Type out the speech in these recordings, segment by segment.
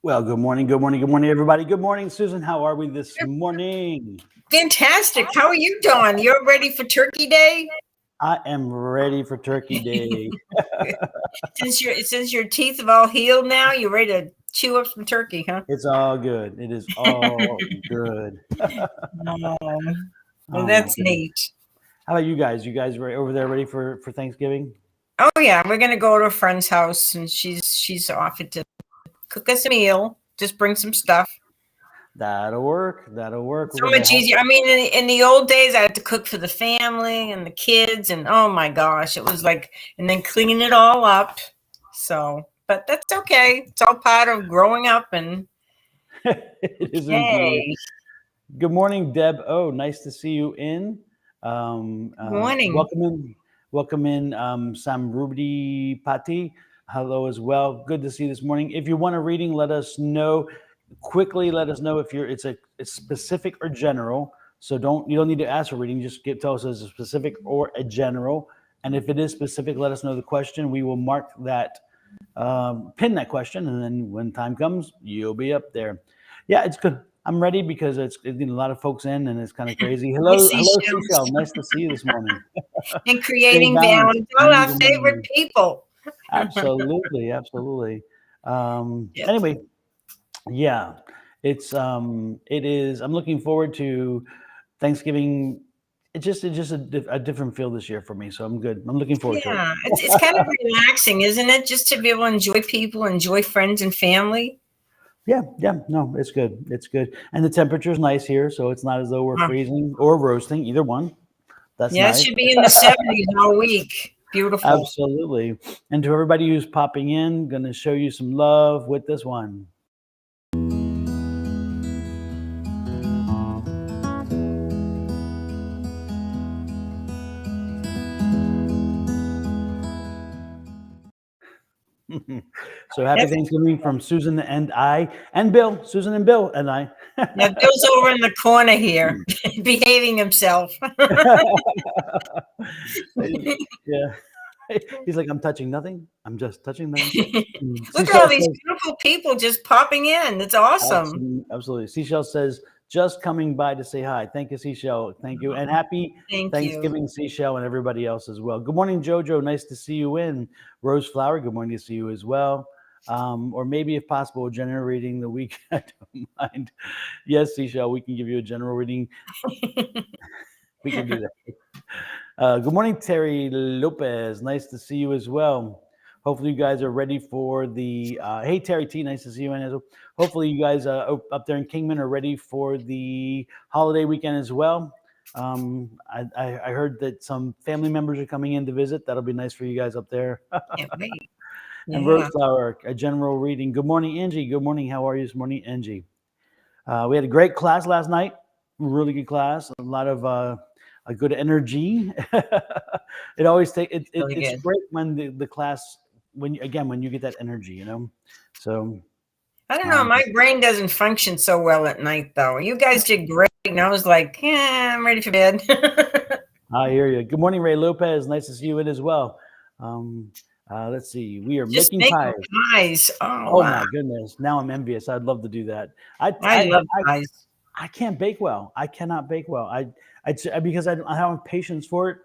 Well, good morning, everybody. Good morning, Susan. How are we this morning? Fantastic. How are you, Dawn? You're ready for Turkey Day? I am ready for Turkey Day. Since your teeth have all healed now, you're ready to chew up some turkey, huh? It's all good. It is all good. Well, that's neat. How about you guys? You guys over there ready for Thanksgiving? Oh yeah, we're gonna go to a friend's house, and she's offered to cook us a meal. Just bring some stuff. That'll work. So much easier. I mean, in the old days, I had to cook for the family and the kids, and oh my gosh, it was like, and then cleaning it all up. So, but that's okay. It's all part of growing up, and it is indeed. Good morning, Deb. Oh, nice to see you in. Good morning. Welcome in, Samrudi Pati. Hello as well. Good to see you this morning. If you want a reading, let us know. Quickly, let us know if it's specific or general. So you don't need to ask for reading. Just tell us as a specific or a general. And if it is specific, let us know the question. We will mark that, pin that question, and then when time comes, you'll be up there. Yeah, it's good. I'm ready because it's a lot of folks in, and it's kind of crazy. Hello, Seashell. Nice to see you this morning. And creating balance, all our favorite people. Absolutely. Anyway, yeah, it is. I'm looking forward to Thanksgiving. It's just a different feel this year for me, so I'm good. I'm looking forward to it. Yeah, it's kind of relaxing, isn't it? Just to be able to enjoy people, enjoy friends and family. Yeah. No, it's good. And the temperature is nice here, so it's not as though we're freezing or roasting, either one. That's nice. It should be in the 70s all week. Beautiful. Absolutely. And to everybody who's popping in, going to show you some love with this one. So happy Thanksgiving from Susan and I, and Bill. Susan and Bill and I. Now Bill's over in the corner here, behaving himself. Yeah. He's like, I'm touching nothing. I'm just touching them. Look at all these beautiful people just popping in. It's awesome. Absolutely. Seashell says, just coming by to say hi. Thank you, Seashell. Thank you. And happy Thanksgiving, Seashell, and everybody else as well. Good morning, Jojo. Nice to see you in. Rose Flower, good morning to see you as well. Or maybe, if possible, general reading the week. I don't mind. Yes, Seashell, we can give you a general reading. We can do that. Good morning, Terry Lopez. Nice to see you as well. Hopefully you guys are ready for the hey, Terry T, nice to see you in as well. Hopefully you guys up there in Kingman are ready for the holiday weekend as well. I heard that some family members are coming in to visit. That'll be nice for you guys up there. And Rose Flower, a general reading. Good morning, Angie. Good morning. How are you this morning, Angie? We had a great class last night. Really good class. A lot of a good energy. It always it's great when the class when you get that energy, So I don't know. My brain doesn't function so well at night, though. You guys did great, and I was like, yeah, I'm ready for bed. I hear you. Good morning, Ray Lopez. Nice to see you in as well. Let's see. We are making pies. Oh wow. My goodness. Now I'm envious. I'd love to do that. I love pies. I can't bake well. I cannot bake well. Because I don't have patience for it.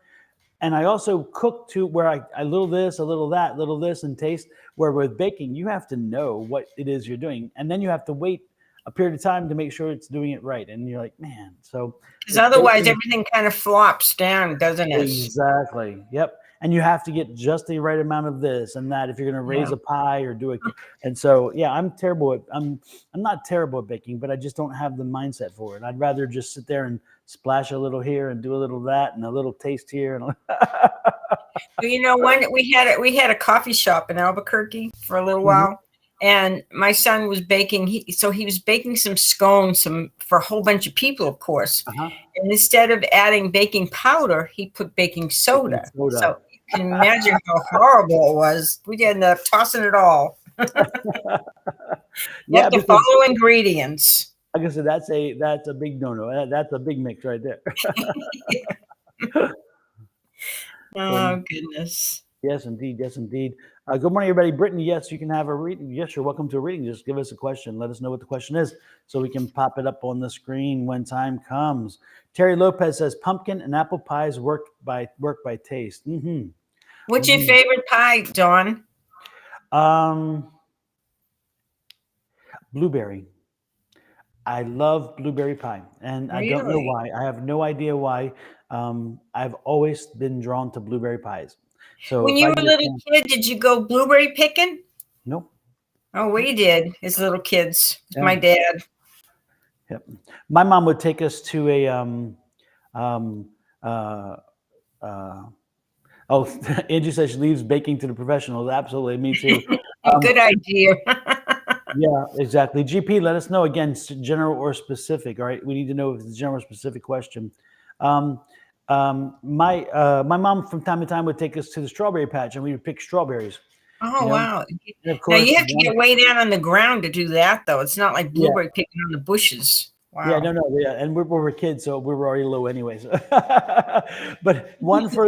And I also cook to where I little this, a little that, little this, and taste. Where with baking, you have to know what it is you're doing. And then you have to wait a period of time to make sure it's doing it right. And you're like, man. So because otherwise everything kind of flops down, doesn't it? Exactly. Yep. And you have to get just the right amount of this and that if you're going to raise a pie or do it. And so, yeah, I'm not terrible at baking, but I just don't have the mindset for it. I'd rather just sit there and splash a little here and do a little that and a little taste here. And well, when we had a coffee shop in Albuquerque for a little while, and my son was baking. So he was baking some scones, for a whole bunch of people, of course. And instead of adding baking powder, he put baking soda. So you can imagine how horrible it was. We ended up tossing it all. You have to follow ingredients. Like I said, that's a big no-no. That's a big mix right there. Oh, goodness. Yes, indeed. Yes, indeed. Good morning, everybody. Brittany, yes, you can have a reading. Yes, you're welcome to a reading. Just give us a question. Let us know what the question is so we can pop it up on the screen when time comes. Terry Lopez says, pumpkin and apple pies work by taste. What's your favorite pie, Dawn? Blueberry. I love blueberry pie, and I don't know why. I have no idea why. I've always been drawn to blueberry pies. So when you were a little kid, did you go blueberry picking? Nope. Oh, we did as little kids. Yeah. My dad. Yep. My mom would take us to a Angie says she leaves baking to the professionals. Absolutely, me too. Good idea. Yeah, exactly. GP, let us know again, general or specific. All right, we need to know if it's a general or specific question. My mom from time to time would take us to the strawberry patch, and we would pick strawberries. Oh, wow! And of course, now you have to get way down on the ground to do that, though. It's not like blueberry picking on the bushes. Wow. Yeah, no, yeah, and we were kids, so we were already low anyways. But one for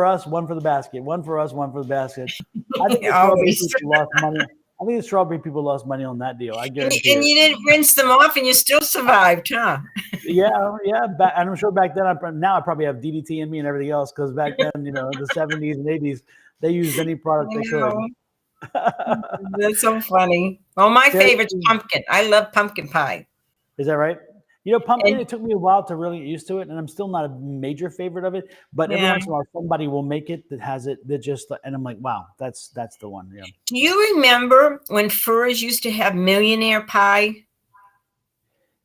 us, one for the basket. One for us, one for the basket. I think the strawberry people lost money on that deal. I guarantee. And you didn't rinse them off, and you still survived, huh? Yeah. And I'm sure back then, now I probably have DDT in me and everything else, because back then, in the 70s and 80s, they used any product they could. That's so funny. Well, my favorite's pumpkin. I love pumpkin pie. Is that right? Pumpkin, it took me a while to really get used to it, and I'm still not a major favorite of it. But every once in a while, somebody will make it that has it, and I'm like, wow, that's the one. Yeah. Do you remember when Furs used to have millionaire pie?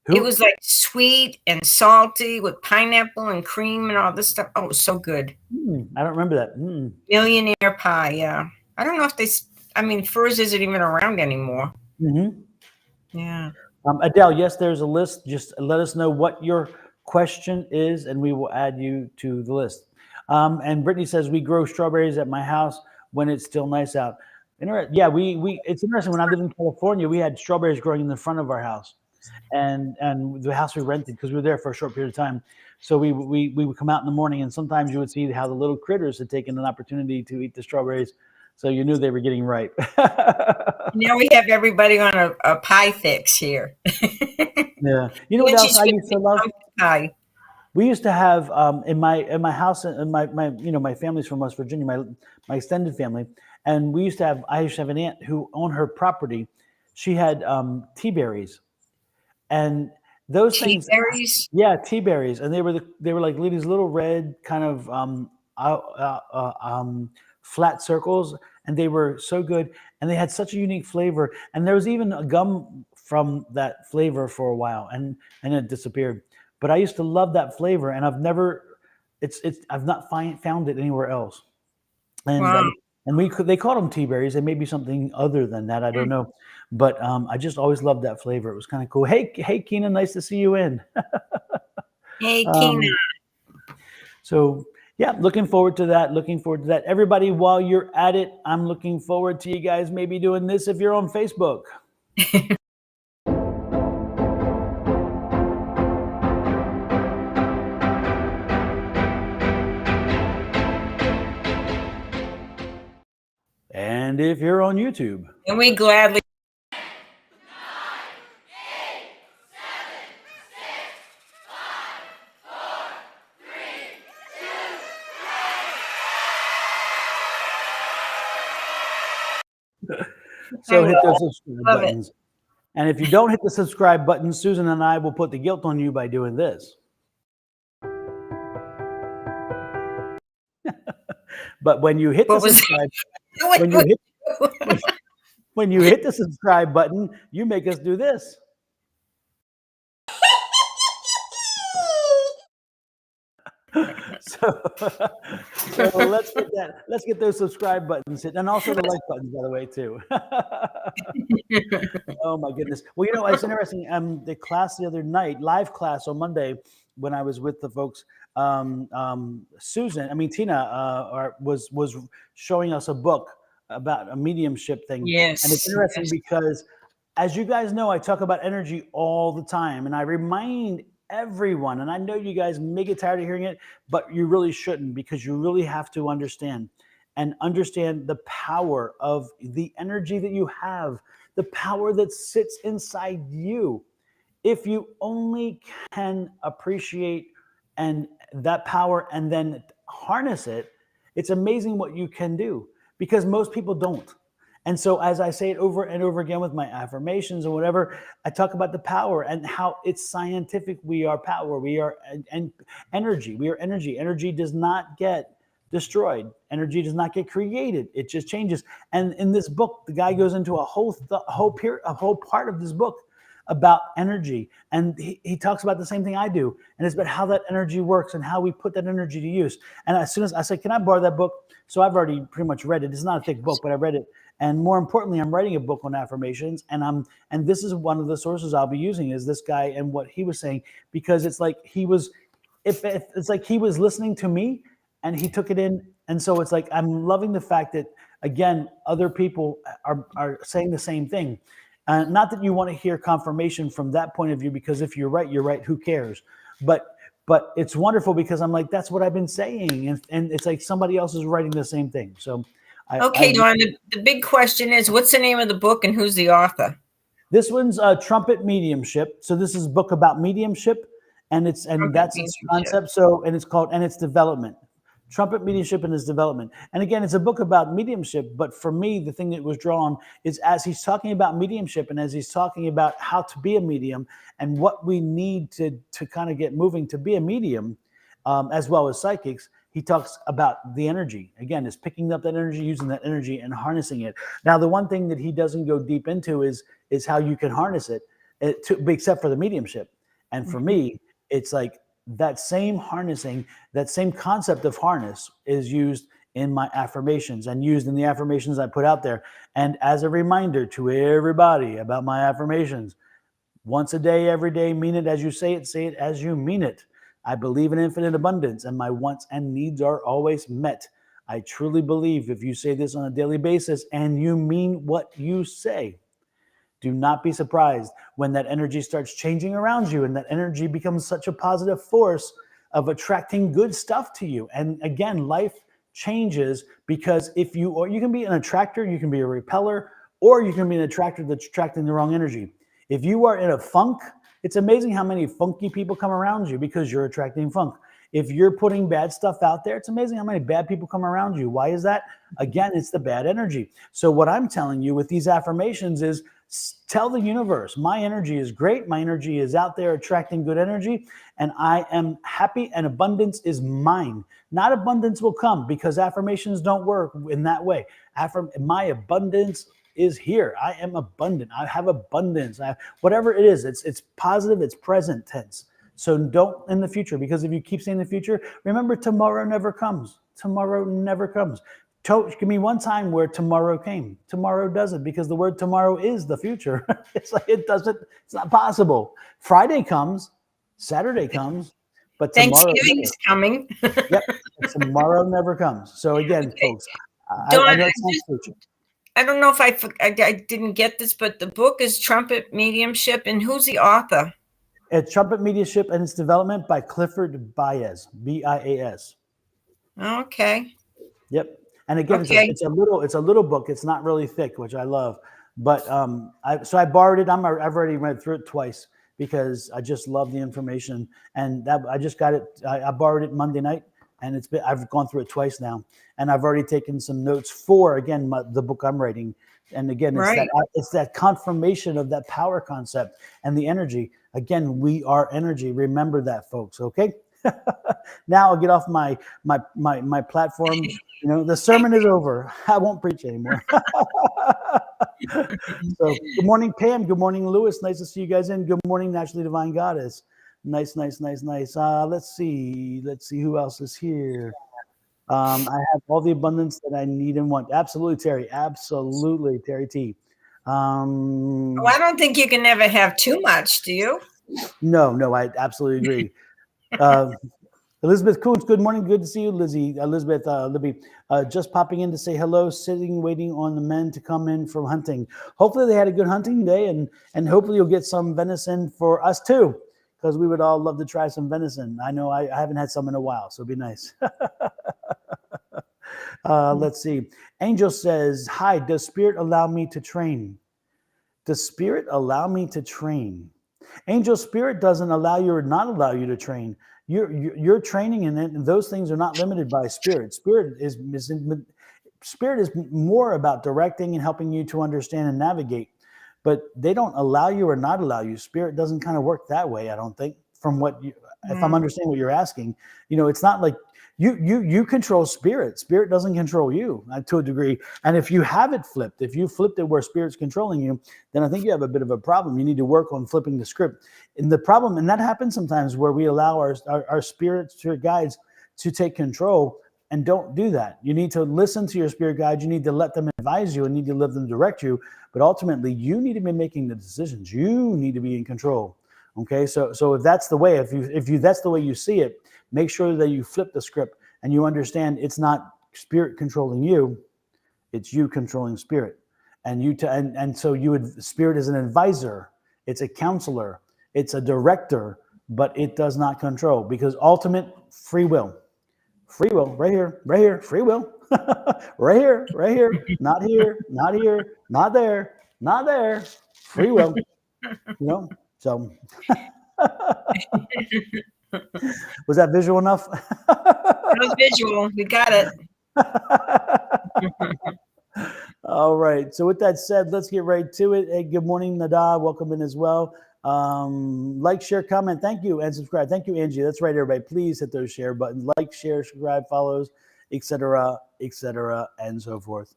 It was like sweet and salty with pineapple and cream and all this stuff. Oh, it was so good. I don't remember that. Millionaire pie, yeah. I don't know if Furs isn't even around anymore. Yeah. Adele, yes, there's a list. Just let us know what your question is, and we will add you to the list. And Brittany says, we grow strawberries at my house when it's still nice out. Yeah, it's interesting. When I lived in California, we had strawberries growing in the front of our house, and the house we rented, because we were there for a short period of time. So we would come out in the morning, and sometimes you would see how the little critters had taken an opportunity to eat the strawberries. So you knew they were getting ripe. Now we have everybody on a pie fix here. Yeah. You know what else I used to love? Pie. We used to have in my house, and my family's from West Virginia, my extended family, and I used to have an aunt who owned her property. She had tea berries, and those things. Tea berries. Yeah, tea berries, and they were like these little red kind of flat circles, and they were so good, and they had such a unique flavor. And there was even a gum from that flavor for a while, and it disappeared. But I used to love that flavor, and I've not found it anywhere else. And wow. They called them tea berries. They may be something other than that. I don't know, but I just always loved that flavor. It was kind of cool. Hey, Keena, nice to see you in. Hey, Keena. So. Yeah, looking forward to that. Everybody, while you're at it, I'm looking forward to you guys maybe doing this if you're on Facebook. And if you're on YouTube. And we gladly. So hit those subscribe buttons. And if you don't hit the subscribe button, Susan and I will put the guilt on you by doing this. But when you hit the subscribe, when you hit the subscribe button, you make us do this. So, so let's get those subscribe buttons hit, and also the like buttons, by the way, too. Oh my goodness. Well, it's interesting. The class the other night, live class on Monday, when I was with the folks, Tina, was showing us a book about a mediumship thing. Yes. And it's interesting because, as you guys know, I talk about energy all the time, and I remind everyone, and I know you guys may get tired of hearing it, but you really shouldn't, because you really have to understand the power of the energy that you have, the power that sits inside you. If you only can appreciate and that power and then harness it, it's amazing what you can do, because most people don't. And so, as I say it over and over again with my affirmations or whatever, I talk about the power and how it's scientific. We are power. We are and energy. We are energy. Energy does not get destroyed. Energy does not get created. It just changes. And in this book, the guy goes into a whole part of this book about energy, and he talks about the same thing I do, and it's about how that energy works and how we put that energy to use. And as soon as I said, "Can I borrow that book?" So I've already pretty much read it. It's not a thick book, but I read it. And more importantly, I'm writing a book on affirmations, and this is one of the sources I'll be using, is this guy and what he was saying, because it's like it's like he was listening to me and he took it in. And so it's like, I'm loving the fact that, again, other people are saying the same thing. Not that you want to hear confirmation from that point of view, because if you're right, you're right. Who cares? But it's wonderful, because I'm like, that's what I've been saying, and it's like somebody else is writing the same thing. So, okay, Don. The big question is, what's the name of the book and who's the author? This one's Trumpet Mediumship. So this is a book about mediumship, and that's its concept. So and it's development. Trumpet Mediumship and its development. And again, it's a book about mediumship, but for me, the thing that was drawn is, as he's talking about mediumship and as he's talking about how to be a medium and what we need to kind of get moving to be a medium, as well as psychics, he talks about the energy. Again, is picking up that energy, using that energy, and harnessing it. Now, the one thing that he doesn't go deep into is how you can harness it, except for the mediumship. And for me, it's like, that same harnessing, that same concept of harness is used in my affirmations and used in the affirmations I put out there. And as a reminder to everybody about my affirmations, once a day, every day, mean it as you say it as you mean it. I believe in infinite abundance, and my wants and needs are always met. I truly believe if you say this on a daily basis and you mean what you say, do not be surprised when that energy starts changing around you, and that energy becomes such a positive force of attracting good stuff to you. And again, life changes, because you can be an attractor, you can be a repeller, or you can be an attractor that's attracting the wrong energy. If you are in a funk, it's amazing how many funky people come around you, because you're attracting funk. If you're putting bad stuff out there, it's amazing how many bad people come around you. Why is that? Again, it's the bad energy. So what I'm telling you with these affirmations is, tell the universe, my energy is great. My energy is out there attracting good energy, and I am happy, and abundance is mine. Not abundance will come, because affirmations don't work in that way. My abundance is here. I am abundant. I have abundance. Whatever it is, it's positive, it's present tense. So don't in the future, because if you keep saying the future, remember, tomorrow never comes. Tomorrow never comes. Give me one time where tomorrow came. Tomorrow doesn't, because the word tomorrow is the future. It's like, it's not possible. Friday comes, Saturday comes, but tomorrow Thanksgiving's coming. Yep, tomorrow never comes. So again, folks, I know I don't know if I didn't get this, but the book is Trumpet Mediumship, and who's the author? It's Trumpet Mediumship and its Development by Clifford Baez, B-I-A-S. Okay. Yep. And again, it's a little book. It's not really thick, which I love. But I borrowed it. I've already read through it twice, because I just love the information. And I just got it. I borrowed it Monday night, and I've gone through it twice now, and I've already taken some notes for, again, the book I'm writing. And again, it's that confirmation of that power concept and the energy. Again, we are energy. Remember that, folks. Okay. Now I'll get off my platform. The sermon is over. I won't preach anymore. So good morning, Pam. Good morning, Lewis. Nice to see you guys in. Good morning, Naturally Divine Goddess. Nice. Let's see who else is here. I have all the abundance that I need and want. Absolutely, Terry. Absolutely, Terry T. Well, I don't think you can ever have too much, do you? No, I absolutely agree. Elizabeth Coons, good morning. Good to see you, Lizzie. Elizabeth, Libby, just popping in to say hello, sitting, waiting on the men to come in from hunting. Hopefully they had a good hunting day, and hopefully you'll get some venison for us too, because we would all love to try some venison. I know I haven't had some in a while, so it'd be nice. Let's see. Angel says, hi, does Spirit allow me to train? Does Spirit allow me to train? Angel, Spirit doesn't allow you or not allow you to train. You're training in it, and those things are not limited by Spirit. Spirit is more about directing and helping you to understand and navigate, but they don't allow you or not allow you. Spirit doesn't kind of work that way, I don't think, from what you, if I'm understanding what you're asking. It's not like you control Spirit. Spirit doesn't control you to a degree. And if you have it flipped, if you flipped it where Spirit's controlling you, then I think you have a bit of a problem. You need to work on flipping the script. And the problem, and that happens sometimes where we allow our Spirit guides to take control, and don't do that. You need to listen to your Spirit guide. You need to let them advise you and need to let them direct you. But ultimately, you need to be making the decisions. You need to be in control. Okay, so if that's the way, if you that's the way you see it, make sure that you flip the script and you understand it's not Spirit controlling you, it's you controlling Spirit. And so Spirit is an advisor, it's a counselor, it's a director, but it does not control, because ultimate free will, right here, free will, right here, not here, not there, free will, so. Was that visual enough? That was visual. We got it. All right. So with that said, let's get right to it. Hey, good morning, Nada. Welcome in as well. Like, share, comment. Thank you, and subscribe. Thank you, Angie. That's right, everybody. Please hit those share buttons. Like, share, subscribe, follows, etc., and so forth.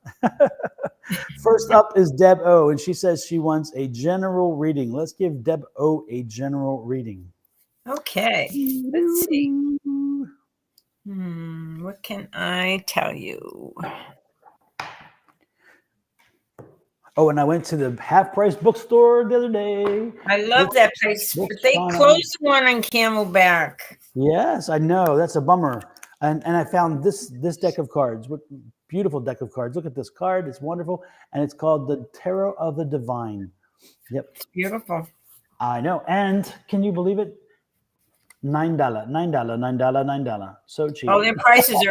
First up is Deb O, and she says she wants a general reading. Let's give Deb O a general reading. Okay, let's see. What can I tell you? Oh, and I went to the half-price bookstore the other day. I love that place, but they closed the one on Camelback. Yes, I know. That's a bummer. And I found this deck of cards. What beautiful deck of cards. Look at this card. It's wonderful. And it's called the Tarot of the Divine. Yep. It's beautiful. I know. And can you believe it? $9. So cheap. Oh, their prices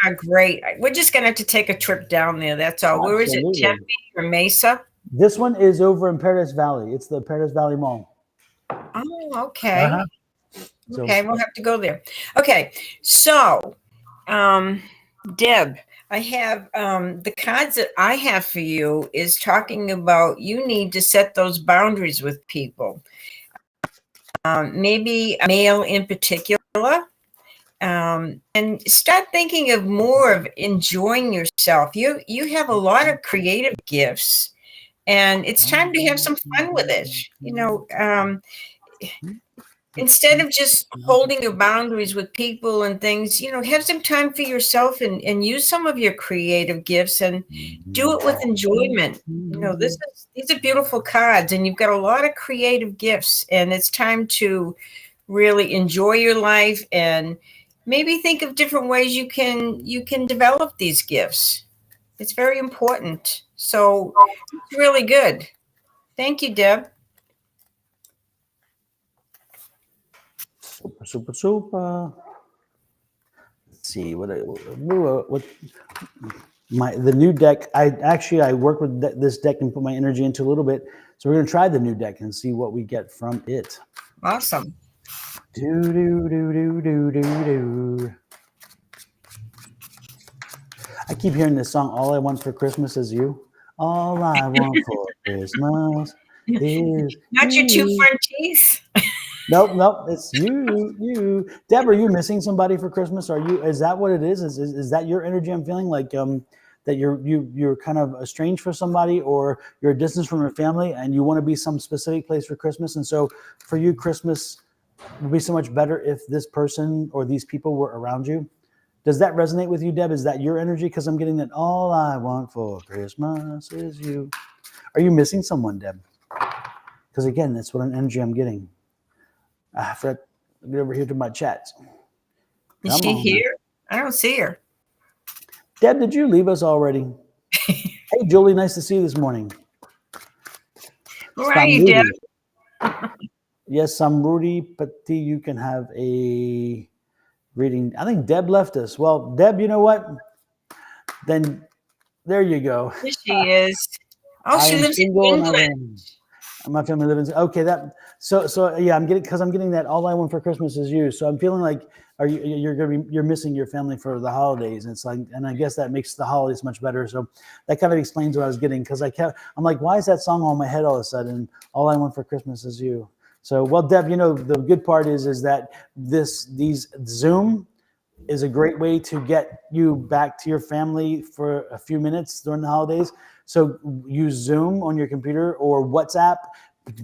are great. We're just going to have to take a trip down there. That's all. Where is it? Tempe or Mesa? This one is over in Paradise Valley. It's the Paradise Valley Mall. Oh, okay. Okay, we'll have to go there. Okay, so, Deb, I have the cards that I have for you is talking about you need to set those boundaries with people. Maybe a male in particular, and start thinking of more of enjoying yourself. You have a lot of creative gifts, and it's time to have some fun with it. Instead of just holding your boundaries with people and things, have some time for yourself and use some of your creative gifts and do it with enjoyment. These are beautiful cards, and you've got a lot of creative gifts, and it's time to really enjoy your life and maybe think of different ways you can develop these gifts. It's very important. So it's really good. Thank you, Deb. Super. Let's see what the new deck. I work with this deck and put my energy into a little bit. So we're gonna try the new deck and see what we get from it. Awesome. Do. I keep hearing this song. All I want for Christmas is you. All I want for Christmas is not your two front teeth. Nope. It's you. Deb, are you missing somebody for Christmas? Is that what it is? Is that your energy? I'm feeling like that you're kind of estranged for somebody, or you're a distance from your family, and you want to be some specific place for Christmas. And so for you, Christmas would be so much better if this person or these people were around you. Does that resonate with you, Deb? Is that your energy? Because I'm getting that all I want for Christmas is you. Are you missing someone, Deb? Because again, that's what an energy I'm getting. I forgot to get over here to my chats. Is she here? I don't see her. Deb, did you leave us already? Hey, Julie, nice to see you this morning. Where are you, Deb? Yes, I'm Rudy Patti. You can have a reading. I think Deb left us. Well, Deb, you know what? Then there you go. Here she is. Oh, she lives in England. My family lives in, okay, that, so yeah, I'm getting that all I want for Christmas is you. So I'm feeling like you're missing your family for the holidays. And it's like, and I guess that makes the holidays much better. So that kind of explains what I was getting, because I'm like, why is that song on my head all of a sudden? All I want for Christmas is you. So, well, Deb, the good part is that these Zoom is a great way to get you back to your family for a few minutes during the holidays. So use Zoom on your computer or WhatsApp.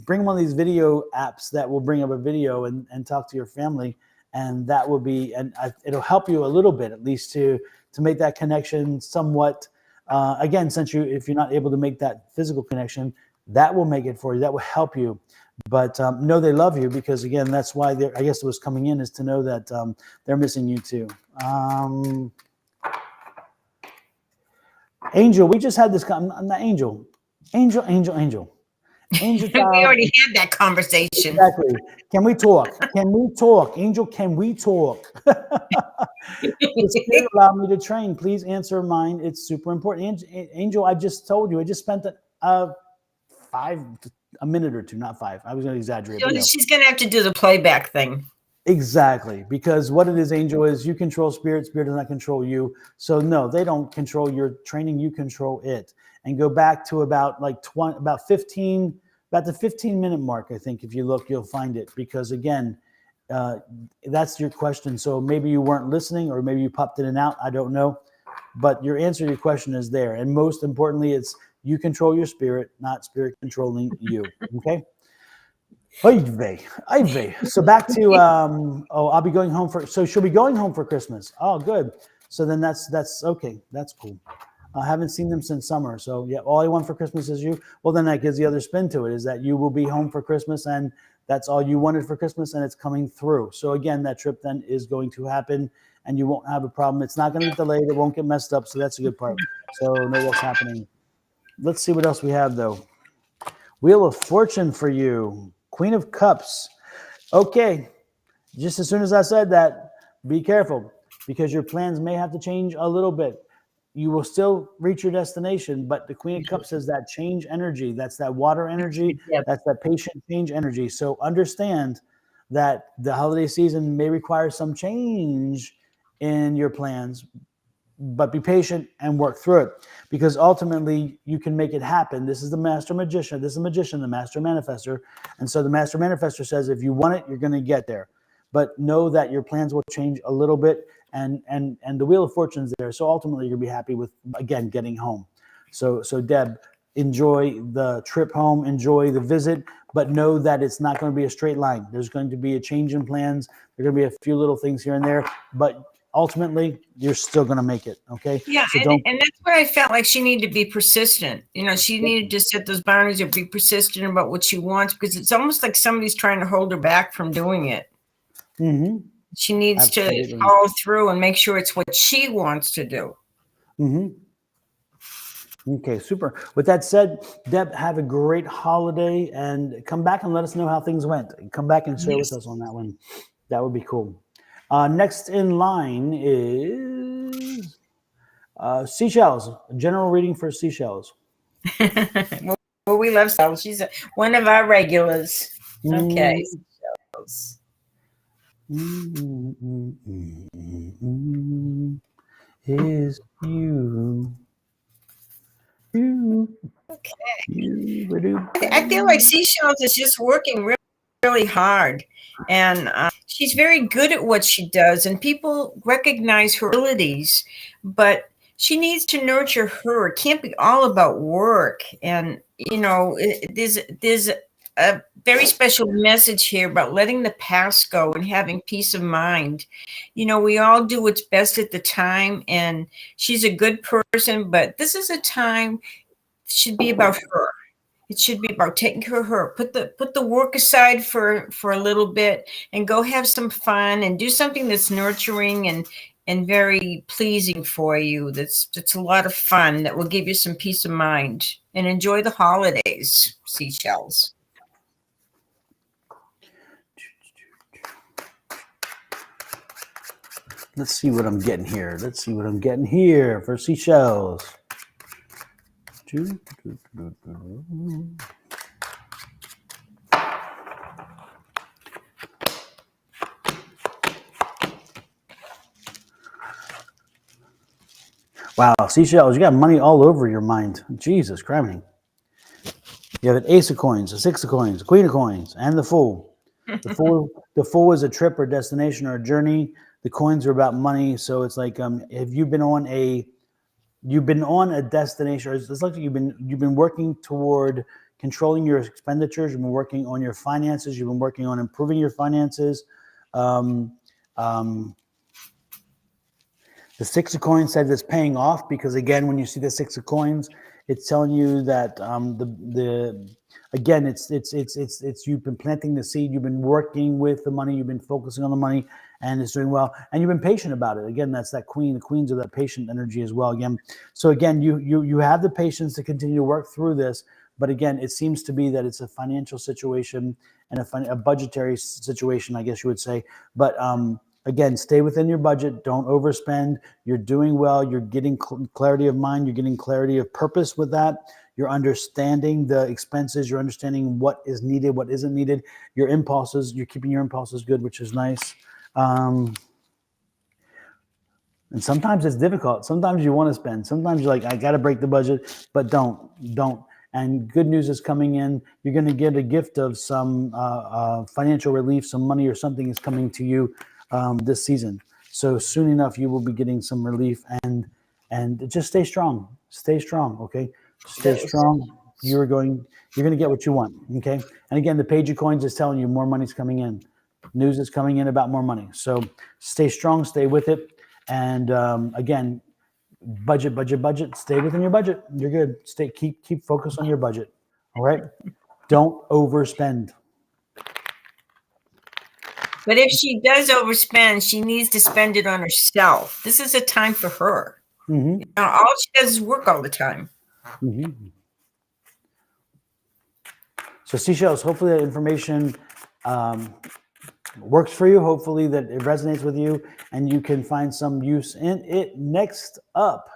Bring one of these video apps that will bring up a video and talk to your family. And that will be, it'll help you a little bit, at least to make that connection somewhat. Again, if you're not able to make that physical connection, that will make it for you. That will help you. But know they love you, because again, that's why I guess it was coming in, is to know that they're missing you too. Angel, we just had this. I'm not Angel. Angel. We already had that conversation. Exactly. Can we talk? Angel, can we talk? Spirit allow me to train. Please answer mine. It's super important. Angel, I just told you. I just spent a minute or two, not 5. I was going to exaggerate. So she's going to have to do the playback thing. Exactly, because what it is, Angel, is you control spirit. Spirit does not control you. So no, they don't control your training. You control it. And go back to about the 15-minute mark. I think if you look, you'll find it, because again, that's your question. So maybe you weren't listening, or maybe you popped in and out. I don't know, but your answer to your question is there. And most importantly, it's you control your spirit, not spirit controlling you. Okay. So back to I'll be going home so she'll be going home for Christmas. Oh, good. So then that's okay. That's cool. I haven't seen them since summer. So yeah, all I want for Christmas is you. Well, then that gives the other spin to it, is that you will be home for Christmas, and that's all you wanted for Christmas, and it's coming through. So again, that trip then is going to happen, and you won't have a problem. It's not going to get delayed. It won't get messed up. So that's a good part. So know what's happening. Let's see what else we have though. Wheel of Fortune for you. Queen of Cups. Okay. Just as soon as I said that, be careful, because your plans may have to change a little bit. You will still reach your destination, but the Queen of Cups is that change energy. That's that water energy. Yep. That's that patient change energy. So understand that the holiday season may require some change in your plans, but be patient and work through it, because ultimately you can make it happen. This is the master magician. This is the magician, the master manifester. And so the master manifester says, if you want it, you're going to get there. But know that your plans will change a little bit, and the Wheel of Fortune's there. So ultimately you'll be happy with, again, getting home. So Deb, enjoy the trip home, enjoy the visit, but know that it's not going to be a straight line. There's going to be a change in plans. There's going to be a few little things here and there, but ultimately you're still going to make it. Okay. Yeah. So and that's where I felt like she needed to be persistent. She needed to set those boundaries or be persistent about what she wants, because it's almost like somebody's trying to hold her back from doing it. Mm-hmm. She needs to follow through and make sure it's what she wants to do. Mm-hmm. Okay, super. With that said, Deb, have a great holiday, and come back and let us know how things went. Come back and share with us on that one. That would be cool. Next in line is Seashells. General reading for Seashells. Well, we love Seashells. She's one of our regulars. Okay. Seashells. Is you. Okay. I feel like Seashells is just working really, really hard. And she's very good at what she does, and people recognize her abilities, but she needs to nurture her. It can't be all about work. And, there's a very special message here about letting the past go and having peace of mind. You know, we all do what's best at the time, and she's a good person, but this is a time should be about her. It should be about taking care of her. Put the work aside for a little bit and go have some fun and do something that's nurturing and very pleasing for you. That's a lot of fun that will give you some peace of mind, and enjoy the holidays, seashells. Let's see what I'm getting here. Let's see what I'm getting here for seashells. Wow, seashells, you got money all over your mind. Jesus Christ. You have an ace of coins, a six of coins, a queen of coins, and the fool. The fool is a trip or destination or a journey. The coins are about money. So it's like, if you've been on a destination, or it's like you've been working toward controlling your expenditures. You've been working on your finances. You've been working on improving your finances. The six of coins said it's paying off, because again, when you see the six of coins, it's telling you that it's you've been planting the seed, you've been working with the money, you've been focusing on the money, and it's doing well, and you've been patient about it. Again, that's that queen. The queens are that patient energy as well. Again, so again, you have the patience to continue to work through this, but again, it seems to be that it's a financial situation and a budgetary situation, I guess you would say, but again, stay within your budget. Don't overspend. You're doing well. You're getting clarity of mind. You're getting clarity of purpose with that. You're understanding the expenses. You're understanding what is needed, what isn't needed. Your impulses, you're keeping your impulses good, which is nice. And sometimes it's difficult. Sometimes you want to spend. Sometimes you're like, I got to break the budget, but don't. And good news is coming in. You're going to get a gift of some financial relief, some money or something is coming to you this season. So soon enough, you will be getting some relief, and just stay strong. Stay strong, okay? Stay strong. You're going to get what you want, okay? And again, the page of coins is telling you more money's coming in. News is coming in about more money. So stay strong, stay with it. And again, budget. Stay within your budget. You're good. Keep focused on your budget. All right? Don't overspend. But if she does overspend, she needs to spend it on herself. This is a time for her. Mm-hmm. You know, all she does is work all the time. Mm-hmm. So seashells, hopefully that information works for you. Hopefully that it resonates with you and you can find some use in it. Next up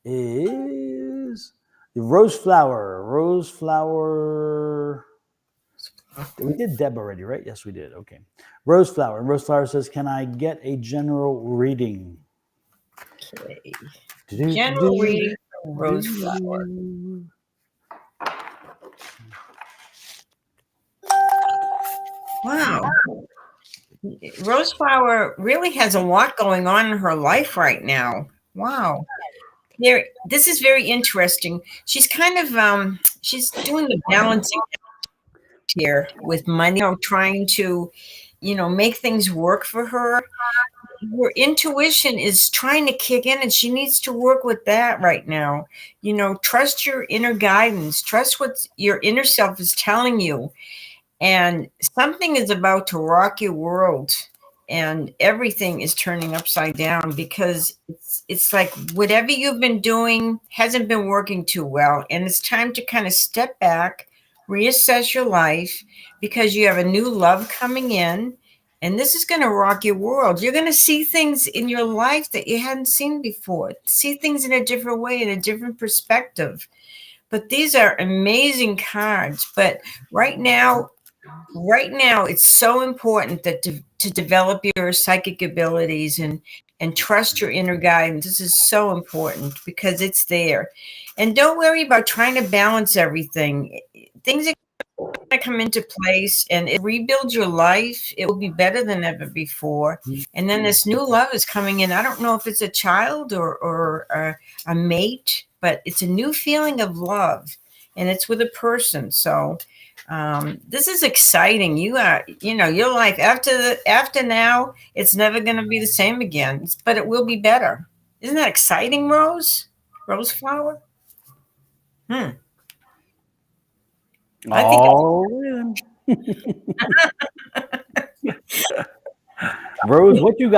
is the rose flower. Rose flower. We did Deb already, right? Yes, we did. Okay. Rose flower. And Rose flower says, can I get a general reading? Okay. General reading from Rose flower. Wow. Rose flower really has a lot going on in her life right now. Wow. This is very interesting. She's kind of she's doing the balancing here with money, trying to, make things work for her. Her intuition is trying to kick in, and she needs to work with that right now. Trust your inner guidance. Trust what your inner self is telling you. And something is about to rock your world, and everything is turning upside down, because it's like whatever you've been doing hasn't been working too well. And it's time to kind of step back, reassess your life, because you have a new love coming in, and this is going to rock your world. You're going to see things in your life that you hadn't seen before, see things in a different way, in a different perspective. But these are amazing cards. But right now, it's so important that to develop your psychic abilities and trust your inner guidance. This is so important because it's there. And don't worry about trying to balance everything. Things are going to come into place, and it rebuilds your life. It will be better than ever before. And then this new love is coming in. I don't know if it's a child or a mate, but it's a new feeling of love, and it's with a person. So This is exciting. You are, your life after now, it's never going to be the same again, but it will be better. Isn't that exciting, Rose? Rose flower? I think Rose, what you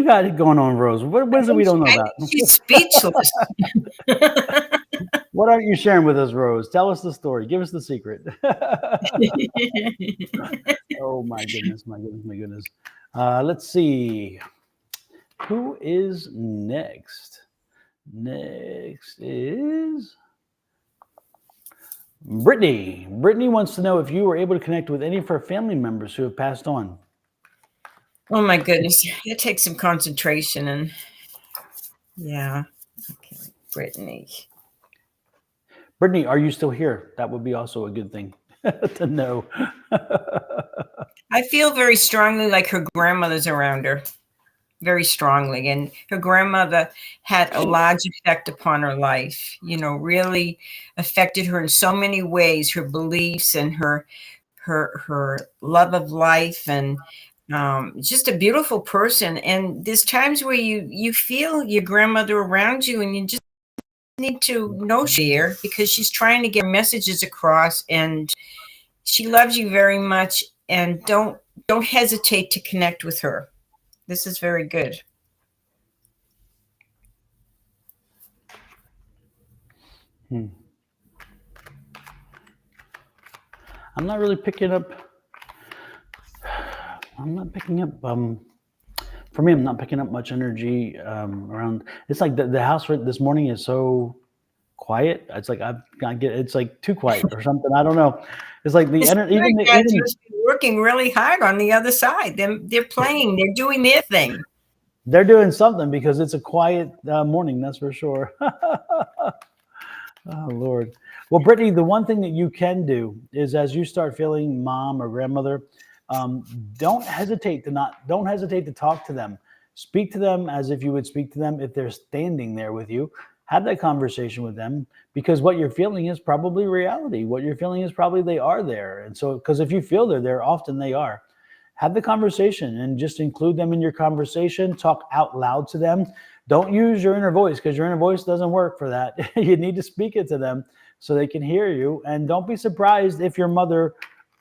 got going on, Rose? What is it we don't know about? She's speechless. What aren't you sharing with us, Rose? Tell us the story. Give us the secret. Oh my goodness. Let's see. Who is next? Next is Brittany. Brittany wants to know if you were able to connect with any of her family members who have passed on. Oh my goodness. It takes some concentration and yeah. Okay, Brittany. Brittany, are you still here? That would be also a good thing to know. I feel very strongly like her grandmother's around her. Very strongly. And her grandmother had a large effect upon her life, really affected her in so many ways, her beliefs and her love of life, and just a beautiful person. And there's times where you feel your grandmother around you and you just need to know she's here because she's trying to get messages across, and she loves you very much, and don't hesitate to connect with her. This is very good. I'm not really picking up. I'm not picking up. For me, I'm not picking up much energy around. It's like the house this morning is so quiet. It's like it's like too quiet or something. I don't know. It's like the energy. Even working really hard on the other side. They're playing. They're doing their thing. They're doing something because it's a quiet morning. That's for sure. Oh Lord. Well, Brittany, the one thing that you can do is as you start feeling mom or grandmother, don't hesitate to talk to them. Speak to them as if you would speak to them if they're standing there with you. Have that conversation with them, because what you're feeling is probably reality. What you're feeling is probably they are there. And so, because if you feel they're there, often they are. Have the conversation and just include them in your conversation. Talk out loud to them. Don't use your inner voice, because your inner voice doesn't work for that. You need to speak it to them so they can hear you. And don't be surprised if your mother,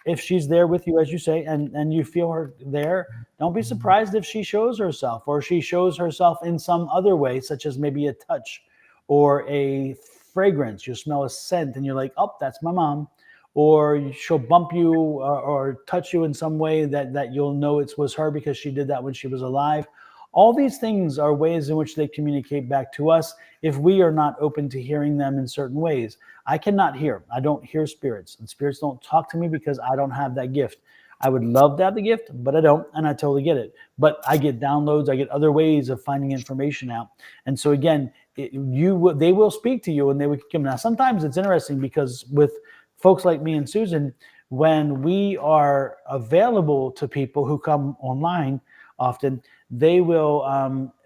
if she's there with you, as you say, and you feel her there, don't be surprised if she shows herself, or she shows herself in some other way, such as maybe a touch or a fragrance. You smell a scent and you're like, oh, that's my mom. Or she'll bump you or touch you in some way that you'll know it was her because she did that when she was alive. All these things are ways in which they communicate back to us if we are not open to hearing them in certain ways. I cannot hear. I don't hear spirits, and spirits don't talk to me because I don't have that gift. I would love to have the gift, but I don't, and I totally get it. But I get downloads. I get other ways of finding information out. And so again, they will speak to you, and they would come. Now, sometimes it's interesting because with folks like me and Susan, when we are available to people who come online, often they will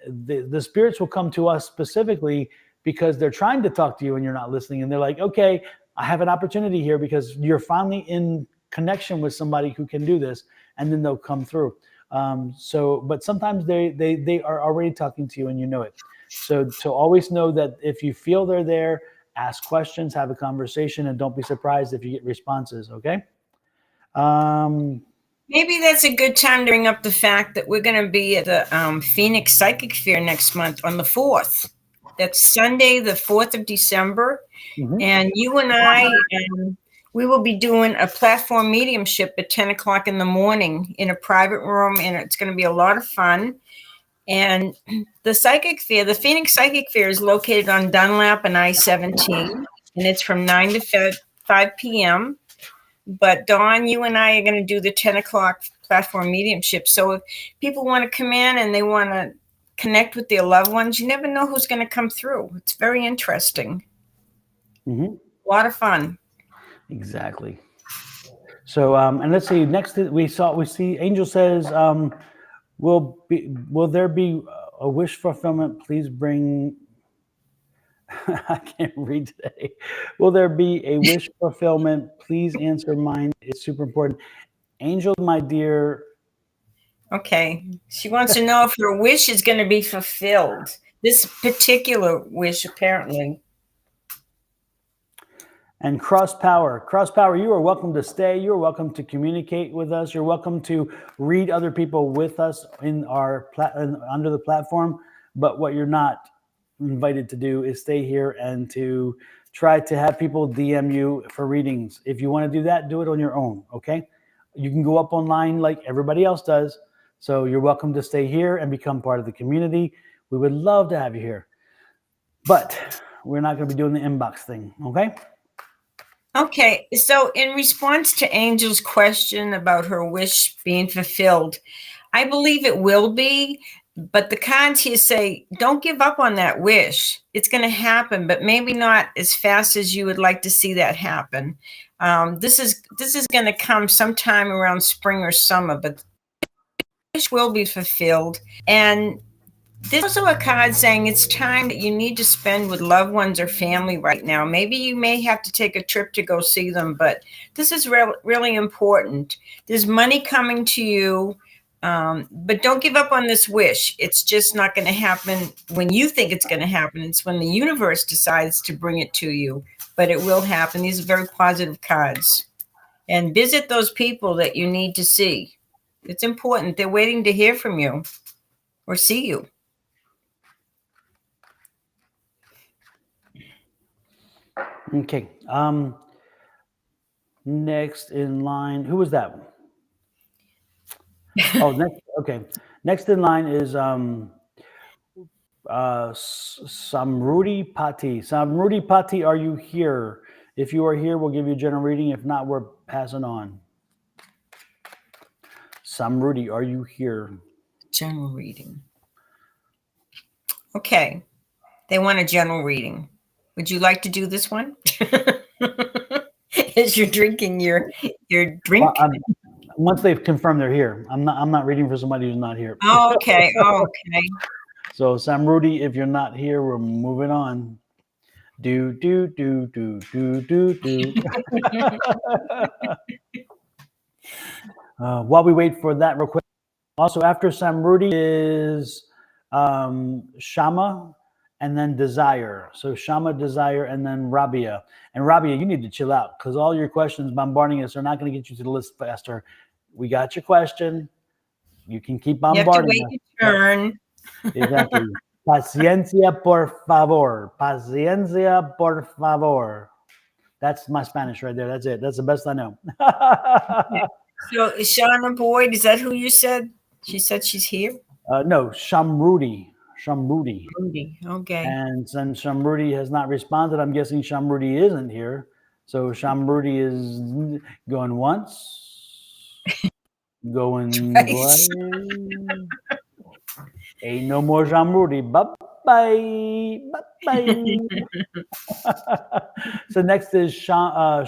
the spirits will come to us specifically because they're trying to talk to you and you're not listening, and they're like, okay, I have an opportunity here because you're finally in connection with somebody who can do this, and then they'll come through. But sometimes they are already talking to you and you know it. So always know that if you feel they're there, ask questions, have a conversation, and don't be surprised if you get responses. Okay. Maybe that's a good time to bring up the fact that we're going to be at the Phoenix Psychic Fair next month on the 4th. That's Sunday, the 4th of December. Mm-hmm. And you and I, we will be doing a platform mediumship at 10 o'clock in the morning in a private room, and it's going to be a lot of fun. And the Psychic Fair, the Phoenix Psychic Fair, is located on Dunlap and I-17, and it's from 9 to 5 p.m. But Dawn, you and I are going to do the 10 o'clock platform mediumship. So if people want to come in and they want to connect with their loved ones, you never know who's going to come through. It's very interesting. Mm-hmm. A lot of fun. Exactly. So, and let's see, next we see Angel says, will there be a wish fulfillment? Please bring I can't read today. Will there be a wish fulfillment? Please answer mine. It's super important. Angel, my dear. Okay. She wants to know if her wish is going to be fulfilled. This particular wish, apparently. And Cross Power, you are welcome to stay. You are welcome to communicate with us. You're welcome to read other people with us in our under the platform. But what you're not invited to do is stay here and to try to have people DM you for readings. If you want to do that, do it on your own. Okay, you can go up online like everybody else does. So you're welcome to stay here and become part of the community. We would love to have you here, but we're not going to be doing the inbox thing. Okay. Okay, so in response to Angel's question about her wish being fulfilled, I believe it will be, but the cards here say, don't give up on that wish. It's going to happen, but maybe not as fast as you would like to see that happen. This is going to come sometime around spring or summer, but the wish will be fulfilled. And there's also a card saying it's time that you need to spend with loved ones or family right now. Maybe you may have to take a trip to go see them, but this is really important. There's money coming to you, but don't give up on this wish. It's just not going to happen when you think it's going to happen. It's when the universe decides to bring it to you, but it will happen. These are very positive cards. And visit those people that you need to see. It's important. They're waiting to hear from you or see you. Okay. Next in line, who was that? Oh, next. Okay. Next in line is Samruddhi Pati. Samruddhi Pati, are you here? If you are here, we'll give you a general reading. If not, we're passing on. Samruddhi, are you here? General reading. Okay. They want a general reading. Would you like to do this one? As you're drinking your drink? Well, once they've confirmed they're here, I'm not reading for somebody who's not here. Oh, okay. Oh, okay. So Samruddhi, if you're not here, we're moving on. Do. While we wait for that real quick. Also, after Samruddhi is Shama and then Desire. So Shama, Desire, and then Rabia. And Rabia, you need to chill out because all your questions bombarding us are not going to get you to the list faster. We got your question. You can keep bombarding. You have to wait your turn. Exactly. Paciencia, por favor. Paciencia, por favor. That's my Spanish right there. That's it. That's the best I know. Okay. So is Shauna Boyd, is that who you said? She said she's here? No, Shamruddhi. Shamruddhi. Okay. And since Shamruddhi has not responded, I'm guessing Shamruddhi isn't here. So Shamruddhi is going once, going twice. Ain't no more Shamruddhi. Bye-bye. Bye-bye. So next is Shama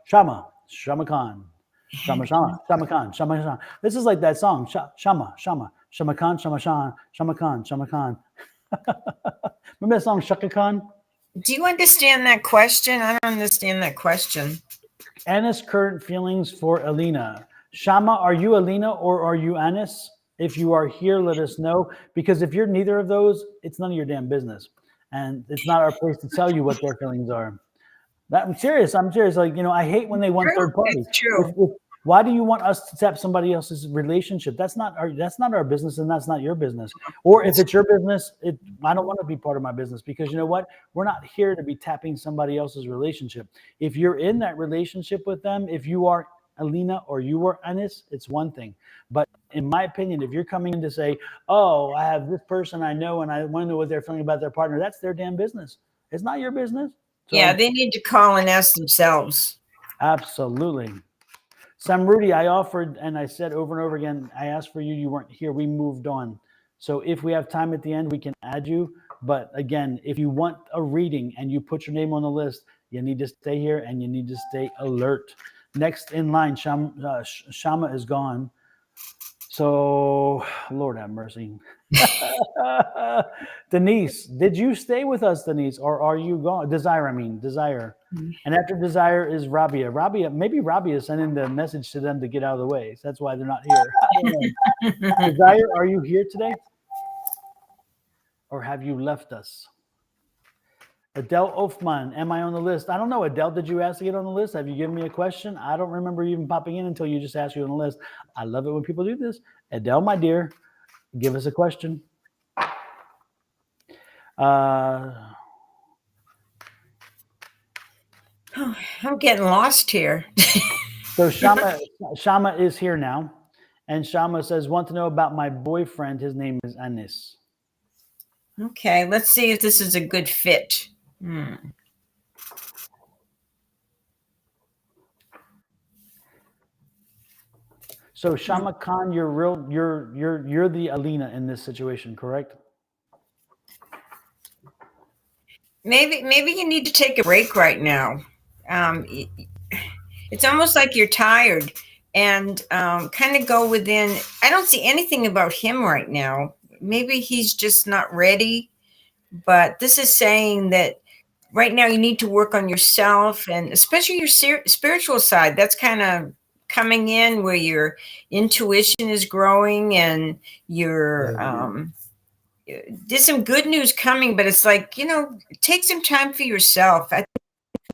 Khan. Shama Khan. This is like that song. Shama Khan. Remember that song, Shaka Khan? Do you understand that question? I don't understand that question. Anna's current feelings for Alina. Shama, are you Alina or are you Anis? If you are here, let us know. Because if you're neither of those, it's none of your damn business. And it's not our place to tell you what their feelings are. I'm serious. Like, I hate when they want third parties. True. Why do you want us to tap somebody else's relationship? That's not our business, and that's not your business. Or if it's your business, I don't want to be part of my business because you know what? We're not here to be tapping somebody else's relationship. If you're in that relationship with them, if you are Alina or you are Anis, it's one thing. But in my opinion, if you're coming in to say, oh, I have this person I know and I want to know what they're feeling about their partner, that's their damn business. It's not your business. So, yeah, they need to call and ask themselves. Absolutely. Samruddhi, I offered and I said over and over again, I asked for you. You weren't here. We moved on. So if we have time at the end, we can add you. But again, if you want a reading and you put your name on the list, you need to stay here and you need to stay alert. Next in line, Shama is gone. So, Lord have mercy. Denise, did you stay with us, Denise, or are you gone? Desire. And after Desire is Rabia. Maybe Rabia is sending the message to them to get out of the way. So that's why they're not here. Desire, are you here today? Or have you left us? Adele Ofman, am I on the list? I don't know. Adele, did you ask to get on the list? Have you given me a question? I don't remember even popping in until you just asked you on the list. I love it when people do this. Adele, my dear, give us a question. I'm getting lost here. So Shama is here now. And Shama says, want to know about my boyfriend. His name is Anis. Okay, let's see if this is a good fit. So Shama Khan, you're the Alina in this situation, correct? Maybe you need to take a break right now. It's almost like you're tired, and kind of go within. I don't see anything about him right now. Maybe he's just not ready, but this is saying that right now you need to work on yourself, and especially your spiritual side. That's kind of coming in where your intuition is growing, and your there's some good news coming, but it's like, take some time for yourself. I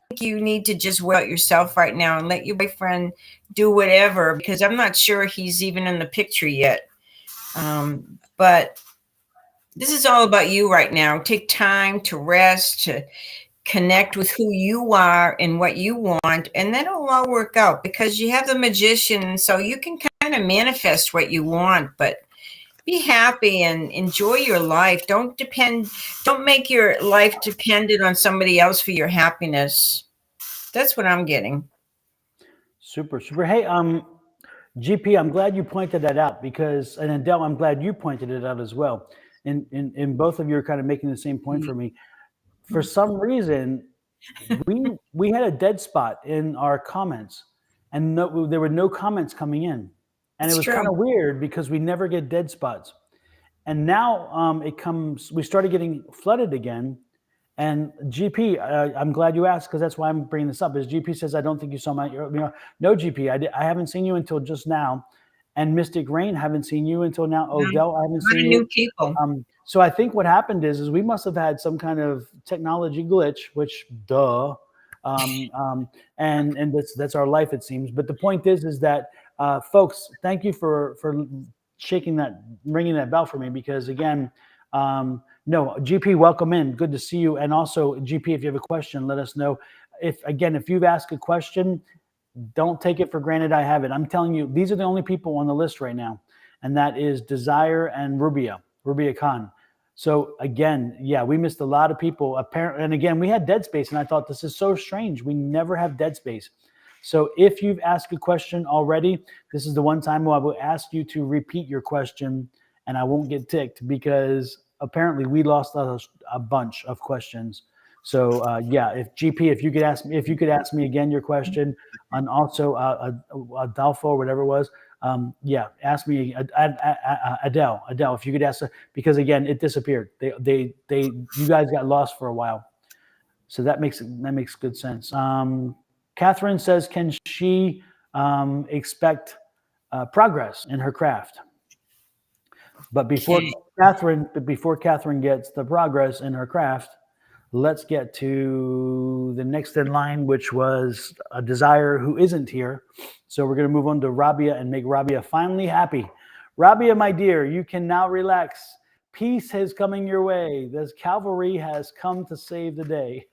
think you need to just wear out yourself right now and let your boyfriend do whatever, because I'm not sure he's even in the picture yet. But this is all about you right now. Take time to rest, to connect with who you are and what you want, and then it'll all work out, because you have the Magician, so you can kind of manifest what you want. But be happy and enjoy your life. Don't make your life dependent on somebody else for your happiness. That's what I'm getting. Super. Hey, GP, I'm glad you pointed that out, because, and Adele, I'm glad you pointed it out as well. And both of you are kind of making the same point for me. For some reason, we had a dead spot in our comments, and there were no comments coming in. And it was kind of weird, because we never get dead spots. And now we started getting flooded again. And GP, I'm glad you asked, because that's why I'm bringing this up. Is GP says, I don't think you saw no, GP, I haven't seen you until just now. And Mystic Rain, haven't seen you until now. Odell, I haven't seen you. New people. So I think what happened is we must have had some kind of technology glitch, which duh. And that's our life, it seems. But the point is that folks, thank you for ringing that bell for me, because again, no, GP, welcome in. Good to see you. And also, GP, if you have a question, let us know. If you've asked a question, don't take it for granted. I have it. I'm telling you, these are the only people on the list right now. And that is Desire and Rubia Khan. So again, yeah, we missed a lot of people. Apparently, and again, we had dead space, and I thought, this is so strange. We never have dead space. So if you've asked a question already, this is the one time where I will ask you to repeat your question, and I won't get ticked, because apparently we lost a bunch of questions. So yeah, if you could ask me again your question, and also Adolfo or whatever it was, yeah, ask me Adele, if you could ask, because again, it disappeared. You guys got lost for a while, so that makes good sense. Catherine says, can she expect progress in her craft? But before Catherine gets the progress in her craft, let's get to the next in line, which was a Desire, who isn't here. So we're going to move on to Rabia and make Rabia finally happy. Rabia, my dear, you can now relax. Peace is coming your way. This cavalry has come to save the day.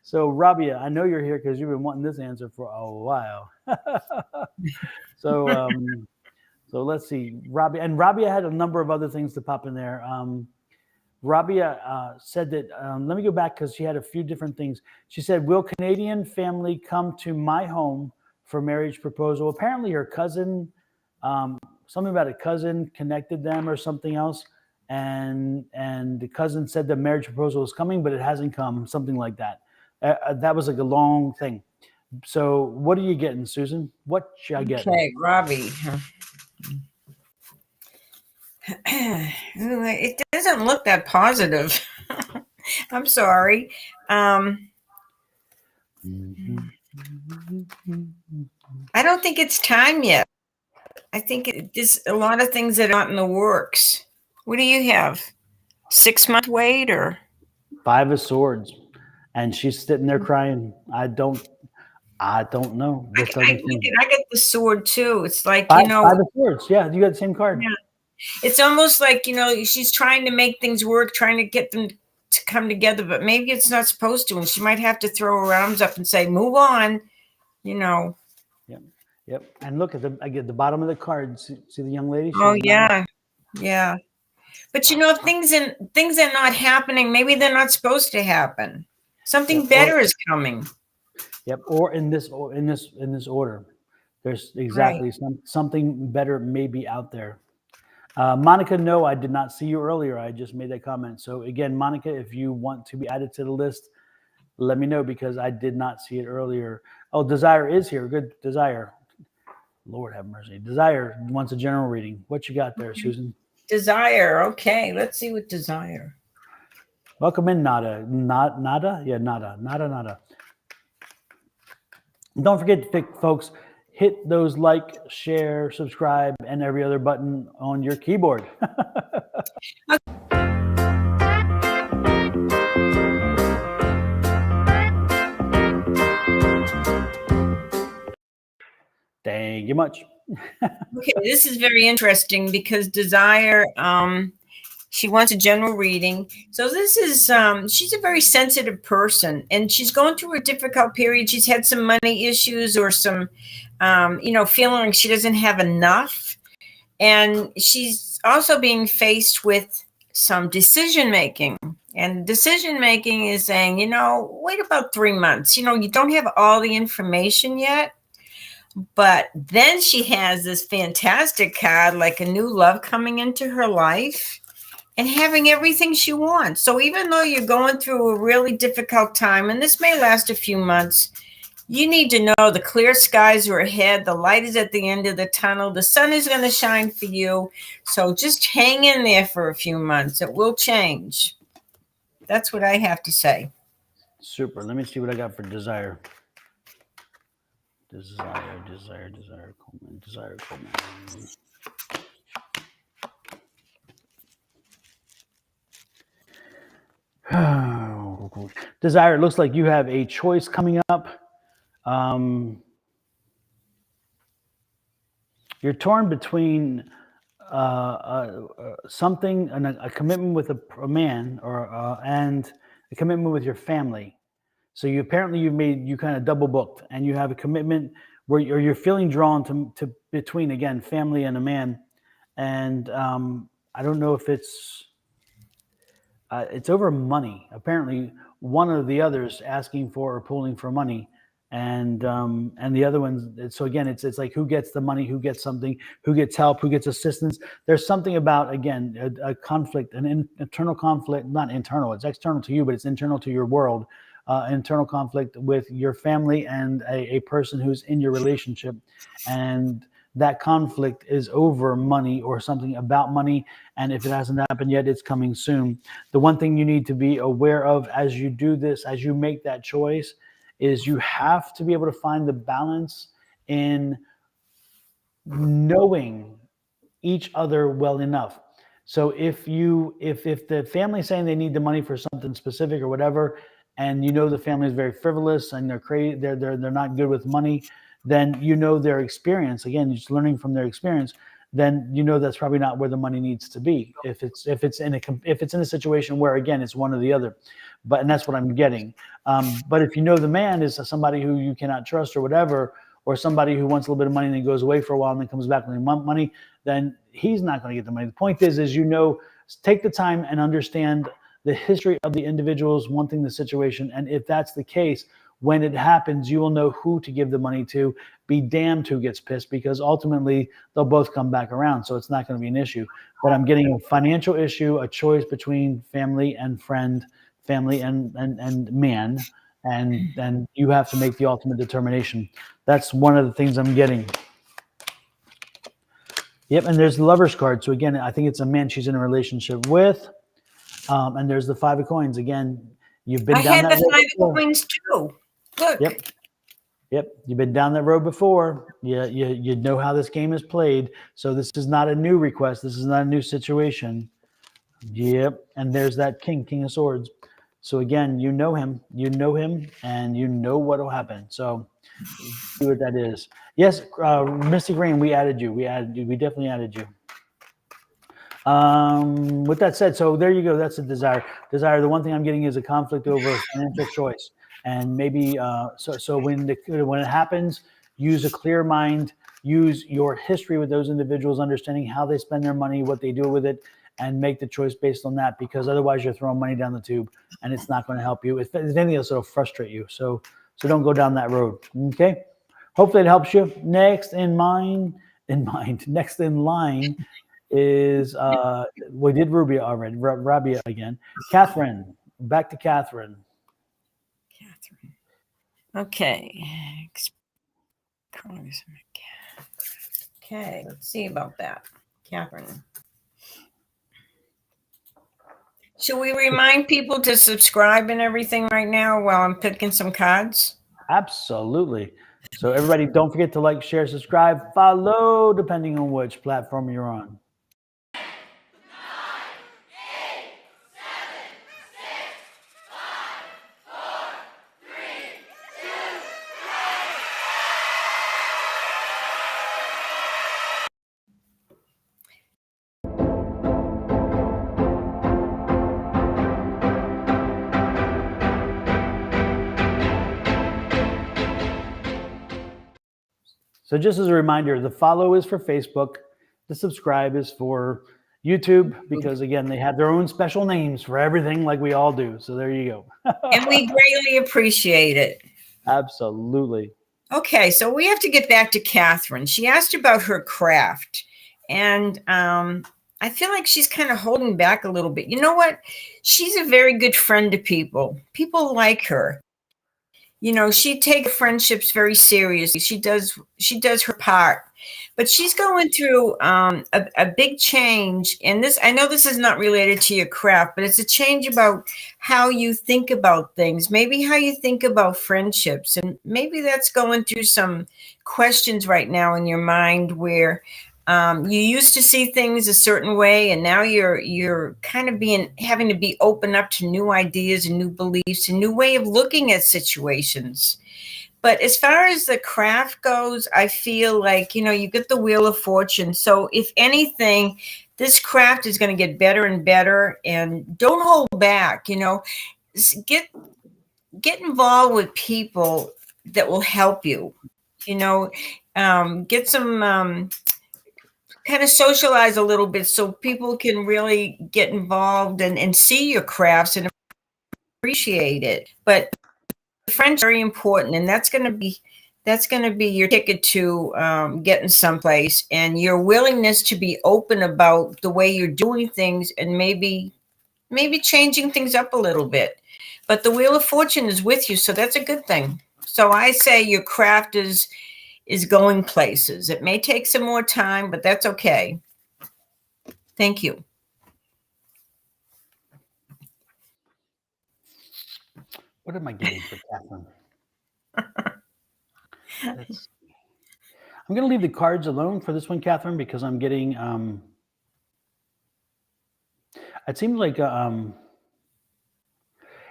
So Rabia, I know you're here because you've been wanting this answer for a while. So let's see. Rabia had a number of other things to pop in there. Rabia said that, let me go back, because she had a few different things. She said, will Canadian family come to my home for marriage proposal? Apparently her cousin, something about a cousin connected them or something else. And the cousin said the marriage proposal is coming, but it hasn't come, something like that. That was like a long thing. So what are you getting, Susan? What should I get? Okay, Robbie. It doesn't look that positive. I'm sorry. I don't think it's time yet. I think there's a lot of things that aren't in the works. What do you have? 6-month wait or? 5 of Swords, and she's sitting there crying. I don't know. This doesn't seem. I get the Sword too. It's like, 5 of Swords. Yeah, you got the same card. Yeah. It's almost like, she's trying to make things work, trying to get them to come together, but maybe it's not supposed to, and she might have to throw her arms up and say, "Move on," Yep. And look at the bottom of the card. See the young lady? Oh yeah, yeah. But if things are not happening, maybe they're not supposed to happen. Something better is coming. Yep. Or in this order, there's exactly something better may be out there. Monica, no, I did not see you earlier. I just made that comment. So again, Monica, if you want to be added to the list, let me know because I did not see it earlier. Oh, Desire is here. Good, Desire. Lord have mercy. Desire wants a general reading. What you got there, Susan? Desire. Okay, let's see what Desire. Welcome in, Nada. Nada? Yeah, Nada. Don't forget, folks, hit those like, share, subscribe, and every other button on your keyboard. Thank you much. Okay, this is very interesting because Desire, she wants a general reading. So this is, she's a very sensitive person, and she's going through a difficult period. She's had some money issues or some, feeling like she doesn't have enough. And she's also being faced with some decision-making. And decision-making is saying, wait about 3 months. You don't have all the information yet. But then she has this fantastic card, like a new love coming into her life and having everything she wants. So even though you're going through a really difficult time, and this may last a few months, you need to know the clear skies are ahead. The light is at the end of the tunnel. The sun is going to shine for you. So just hang in there for a few months. It will change. That's what I have to say. Super. Let me see what I got for Desire. Desire, Coleman. Desire, it looks like you have a choice coming up. You're torn between something, a commitment with a man, and a commitment with your family. So you kind of double booked, and you have a commitment where you're feeling drawn to between, again, family and a man. And I don't know if it's over money. Apparently one of the others asking for or pulling for money. And the other ones. So again, it's like who gets the money, who gets something, who gets help, who gets assistance. There's something about, again, a conflict, an internal conflict, not internal, it's external to you, but it's internal to your world. Internal conflict with your family and a person who's in your relationship. And that conflict is over money or something about money. And if it hasn't happened yet, it's coming soon. The one thing you need to be aware of as you do this, as you make that choice, is you have to be able to find the balance in knowing each other well enough. So if the family's saying they need the money for something specific or whatever, and the family is very frivolous and they're crazy, they're not good with money, then their experience, again, just learning from their experience, then that's probably not where the money needs to be. If it's in a situation where, again, it's one or the other, and that's what I'm getting. But if the man is somebody who you cannot trust or whatever, or somebody who wants a little bit of money and then goes away for a while and then comes back with money, then he's not going to get the money. The point is take the time and understand the history of the individuals wanting the situation. And if that's the case, when it happens, you will know who to give the money to. Be damned who gets pissed, because ultimately they'll both come back around. So it's not going to be an issue. But I'm getting a financial issue, a choice between family and friend, family and man. And you have to make the ultimate determination. That's one of the things I'm getting. Yep, and there's the Lover's card. So again, I think it's a man she's in a relationship with. And there's the 5 of coins. Again, you've been down that road before. I had the 5 of coins too. Look. Yep. You've been down that road before. You know how this game is played. So this is not a new request. This is not a new situation. Yep. And there's that King of Swords. So again, you know him, and you know what will happen. So see what that is. Yes, Mystic Rain, we added you. We definitely added you. With that said, so there you go. That's a desire. The one thing I'm getting is a conflict over financial choice. And maybe so when it happens, use a clear mind, use your history with those individuals, understanding how they spend their money, what they do with it, and make the choice based on that, because otherwise you're throwing money down the tube and it's not going to help you. If anything else, it'll frustrate you. So don't go down that road. Okay. Hopefully it helps you. Next in line is we did Rubia already. Rabia again. Catherine. Back to Catherine. Okay. Okay, let's see about that. Catherine. Should we remind people to subscribe and everything right now while I'm picking some cards? Absolutely. So everybody, don't forget to like, share, subscribe, follow, depending on which platform you're on. So just as a reminder, the follow is for Facebook, the subscribe is for YouTube, because again, they have their own special names for everything like we all do. So there you go. And we greatly appreciate it. Absolutely. Okay, so we have to get back to Catherine. She asked about her craft. And I feel like she's kind of holding back a little bit. You know what? She's a very good friend to people. People like her. You know, she takes friendships very seriously. She does her part, but she's going through a big change. And this, I know this is not related to your craft, but it's a change about how you think about things, maybe how you think about friendships. And maybe that's going through some questions right now in your mind where you used to see things a certain way, and now you're kind of having to be open up to new ideas and new beliefs, a new way of looking at situations. But as far as the craft goes, I feel like, you know, you get the Wheel of Fortune. So if anything, this craft is going to get better and better. And don't hold back. You know, get involved with people that will help you. You know, get some. Kind of socialize a little bit so people can really get involved and see your crafts and appreciate it. But friends are very important, and that's going to be your ticket to getting someplace, and your willingness to be open about the way you're doing things and maybe changing things up a little bit. But the Wheel of Fortune is with you, so that's a good thing. So I say your craft is going places. It may take some more time, but that's okay. Thank you. What am I getting for Catherine? I'm going to leave the cards alone for this one, Catherine, because I'm getting, it seems like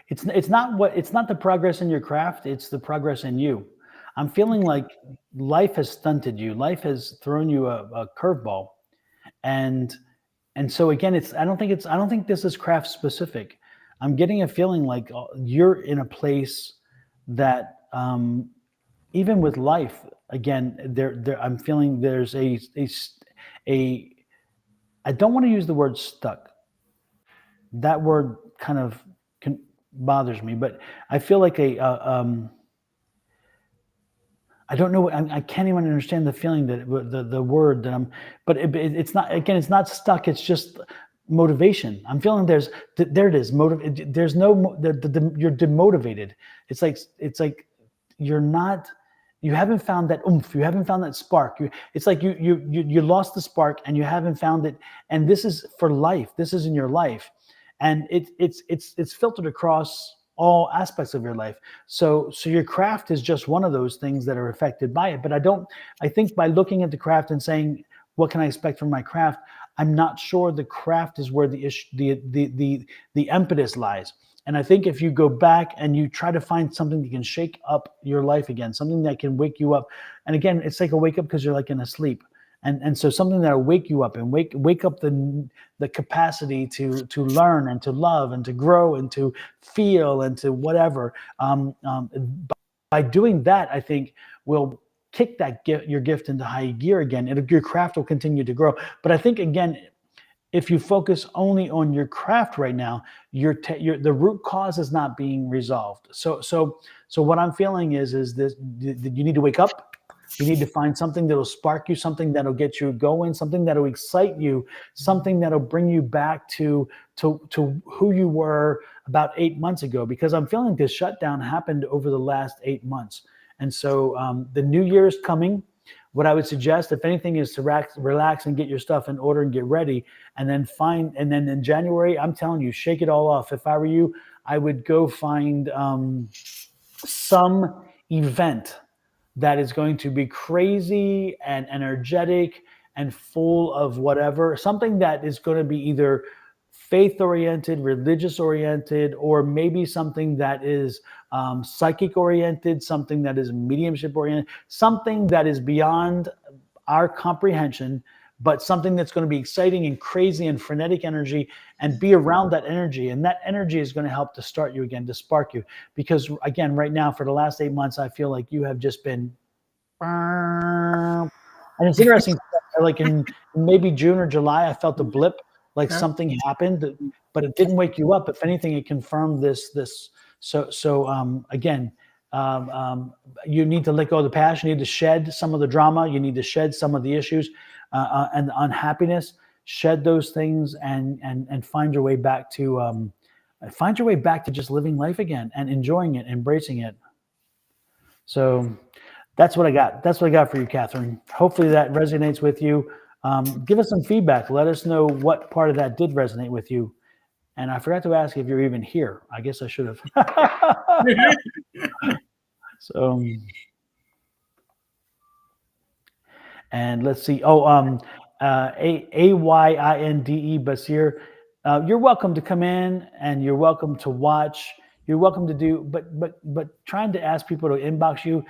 it's not the progress in your craft, it's the progress in you. I'm feeling like life has stunted you. Life has thrown you a curveball. And so again, I don't think this is craft specific. I'm getting a feeling like you're in a place that even with life, again, I'm feeling there's a I don't want to use the word stuck. That word kind of bothers me, but I feel like I don't know. I can't even understand the feeling that the word that but it's not, again, it's not stuck. It's just motivation. I'm feeling there it is. There's no, you're demotivated. It's like you're not You haven't found that oomph. You haven't found that spark. It's like you lost the spark and you haven't found it. And this is for life. This is in your life, and it's filtered across all aspects of your life. So your craft is just one of those things that are affected by it. But I think by looking at the craft and saying, what can I expect from my craft? I'm not sure the craft is where the issue, the impetus lies. And I think if you go back and you try to find something that can shake up your life again, something that can wake you up. And again, it's like a wake up because you're like in a sleep. And so something that'll wake you up and wake up the capacity to learn and to love and to grow and to feel and to whatever. By doing that, I think will kick that your gift into high gear again. Your craft will continue to grow. But I think again, if you focus only on your craft right now, the root cause is not being resolved. So what I'm feeling is this: you need to wake up. You need to find something that'll spark you, something that'll get you going, something that'll excite you, something that'll bring you back to who you were about 8 months ago. Because I'm feeling this shutdown happened over the last 8 months, and so the new year is coming. What I would suggest, if anything, is to relax and get your stuff in order and get ready, and then in January, I'm telling you, shake it all off. If I were you, I would go find some event that is going to be crazy and energetic and full of whatever, something that is going to be either faith-oriented, religious-oriented, or maybe something that is psychic-oriented, something that is mediumship-oriented, something that is beyond our comprehension, but something that's going to be exciting and crazy and frenetic energy, and be around that energy. And that energy is going to help to start you again, to spark you. Because again, right now, for the last 8 months, I feel like you have just been, and it's interesting, like in maybe June or July, I felt a blip, like something happened, but it didn't wake you up. If anything, it confirmed this. So again, you need to let go of the past. You need to shed some of the drama. You need to shed some of the issues and the unhappiness. Shed those things and find your way back to just living life again and enjoying it, embracing it. So that's what I got. That's what I got for you, Catherine. Hopefully that resonates with you. Give us some feedback. Let us know what part of that did resonate with you. And I forgot to ask if you're even here. I guess I should have. So, and let's see. AYINDE Basir. You're welcome to come in and you're welcome to watch. You're welcome to do, but trying to ask people to inbox you,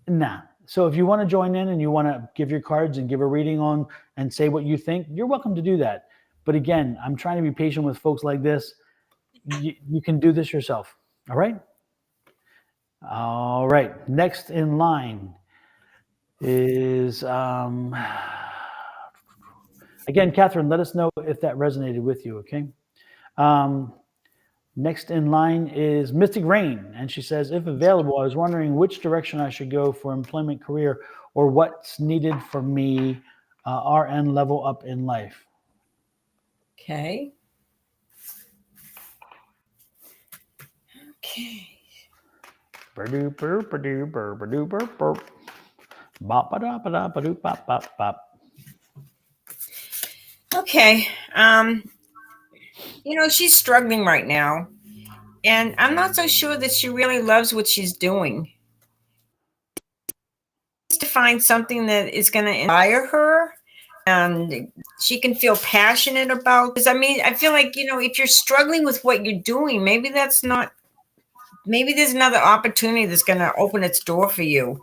nah. So if you want to join in and you want to give your cards and give a reading on and say what you think, you're welcome to do that. But again, I'm trying to be patient with folks like this. You can do this yourself. All right. All right. Next in line is, again, Catherine, let us know if that resonated with you. Okay. Next in line is Mystic Rain, and she says, if available, I was wondering which direction I should go for employment, career, or what's needed for me RN level up in life. Okay. Okay. Okay. She's struggling right now, and I'm not so sure that she really loves what she's doing. She needs to find something that is going to inspire her and she can feel passionate about. Because I feel like, if you're struggling with what you're doing, maybe there's another opportunity that's going to open its door for you.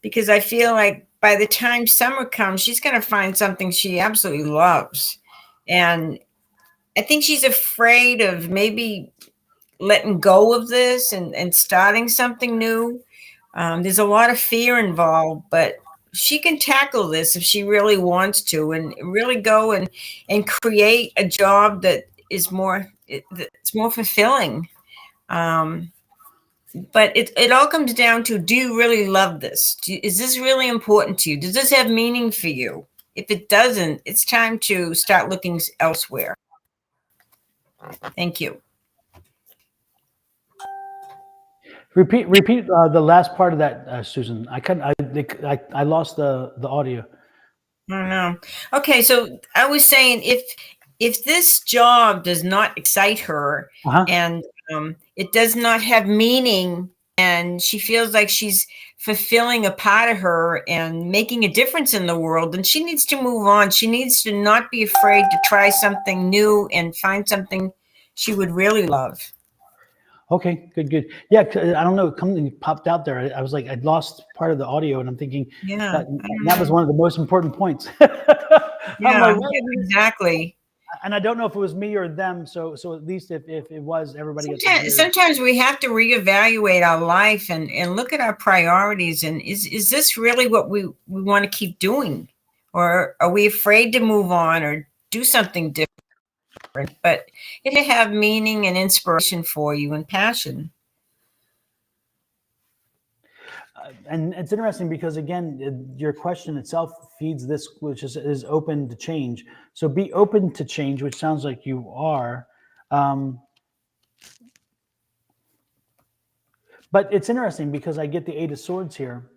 Because I feel like by the time summer comes, she's going to find something she absolutely loves. And I think she's afraid of maybe letting go of this and starting something new. There's a lot of fear involved, but she can tackle this if she really wants to, and really go and create a job that is it's more fulfilling. But it all comes down to, do you really love this? Is this really important to you? Does this have meaning for you? If it doesn't, it's time to start looking elsewhere. Thank you. Repeat the last part of that, Susan. I lost the audio. I don't know. Okay, so I was saying if this job does not excite her and it does not have meaning, and she feels like she's fulfilling a part of her and making a difference in the world, then she needs to move on. She needs to not be afraid to try something new and find something she would really love. Okay, good. Yeah, I don't know. Something popped out there. I was like, I'd lost part of the audio, and I'm thinking, Yeah, that was one of the most important points. I'm yeah, like, exactly. And I don't know if it was me or them. So at least if it was, everybody gets to hear. Sometimes we have to reevaluate our life and look at our priorities. And is this really what we want to keep doing? Or are we afraid to move on or do something different? But it'll have meaning and inspiration for you and passion. And it's interesting because, again, your question itself feeds this, which is open to change. So be open to change, which sounds like you are. But it's interesting because I get the Eight of Swords here.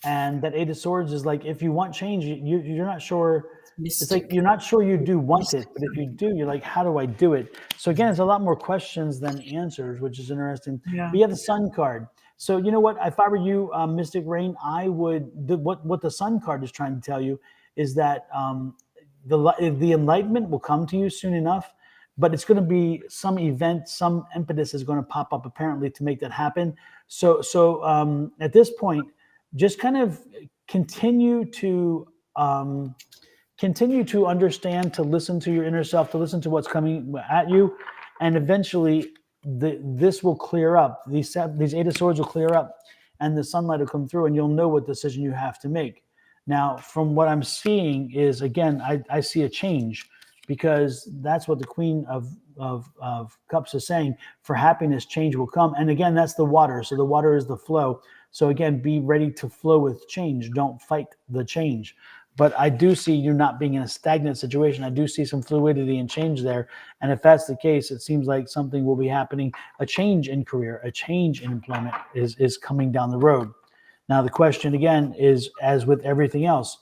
And that Eight of Swords is like, if you want change, you're not sure. It's like you're not sure you do want it, but if you do, you're like, how do I do it? So again, it's a lot more questions than answers, which is interesting. Yeah. But you have the Sun card. So you know what? If I were you, Mystic Rain, I would. What the Sun card is trying to tell you is that the enlightenment will come to you soon enough, but it's going to be some event, some impetus is going to pop up apparently to make that happen. So at this point, just kind of continue to understand, to listen to your inner self, to listen to what's coming at you, and eventually this will clear up. These Eight of Swords will clear up, and the sunlight will come through, and you'll know what decision you have to make. Now, from what I'm seeing is, again, I see a change, because that's what the Queen of Cups is saying. For happiness, change will come. And again, that's the water. So the water is the flow. So again, be ready to flow with change. Don't fight the change. But I do see you not being in a stagnant situation. I do see some fluidity and change there. And if that's the case, it seems like something will be happening. A change in career, a change in employment is coming down the road. Now, the question again is, as with everything else,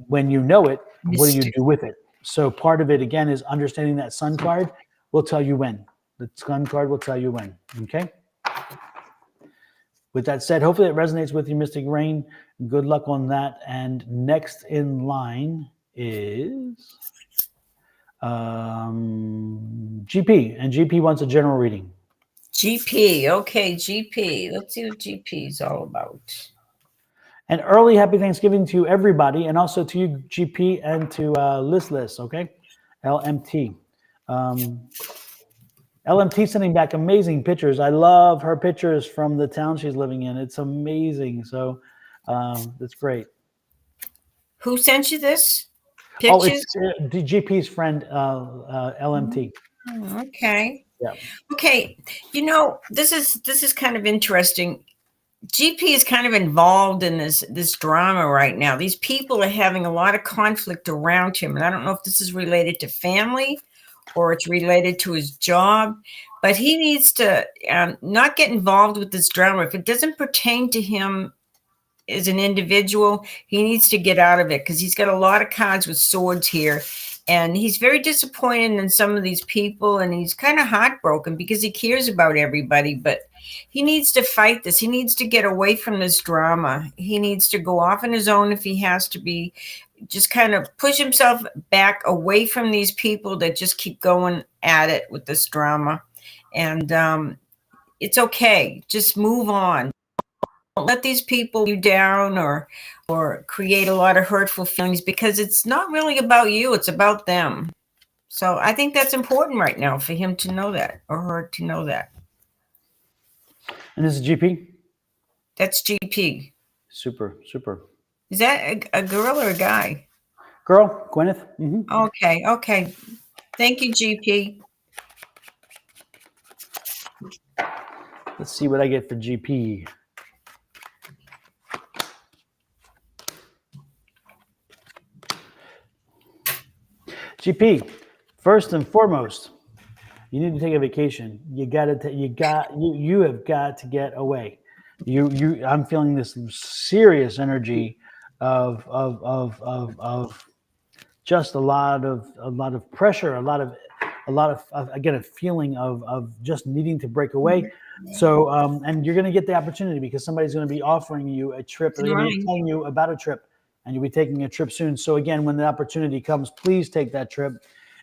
when you know it, what do you do with it? So part of it, again, is understanding that Sun card will tell you when. The Sun card will tell you when, okay? With that said, hopefully it resonates with you, Mystic Rain. Good luck on that. And next in line is GP. And GP wants a general reading. GP. Okay, GP. Let's see what GP is all about. And early happy Thanksgiving to everybody, and also to you, GP, and to Liz, okay? LMT. LMT sending back amazing pictures. I love her pictures from the town she's living in. It's amazing. So that's great. Who sent you this? Pictures? Oh, it's the GP's friend, LMT. Okay. Yeah. Okay. You know, this is kind of interesting. GP is kind of involved in this drama right now. These people are having a lot of conflict around him, and I don't know if this is related to family or it's related to his job, but he needs to not get involved with this drama. If it doesn't pertain to him as an individual, he needs to get out of it, because he's got a lot of cards with swords here, and he's very disappointed in some of these people, and he's kind of heartbroken because he cares about everybody, but he needs to fight this. He needs to get away from this drama. He needs to go off on his own if he has to be, just kind of push himself back away from these people that just keep going at it with this drama. And it's okay. Just move on. Don't let these people you down or create a lot of hurtful feelings, because it's not really about you. It's about them. So I think that's important right now for him to know that, or her to know that. And this is GP? That's GP. Super. Is that a girl or a guy? Girl, Gwyneth. Mm-hmm. Okay. Thank you, GP. Let's see what I get for GP. GP, first and foremost, You need to take a vacation. You have got to get away. I'm feeling this serious energy of just a lot of pressure, a lot of again, a feeling of just needing to break away. So and you're going to get the opportunity because somebody's going to be offering you a trip, or they're going to be telling you about a trip, and you'll be taking a trip soon. So again, when the opportunity comes, please take that trip.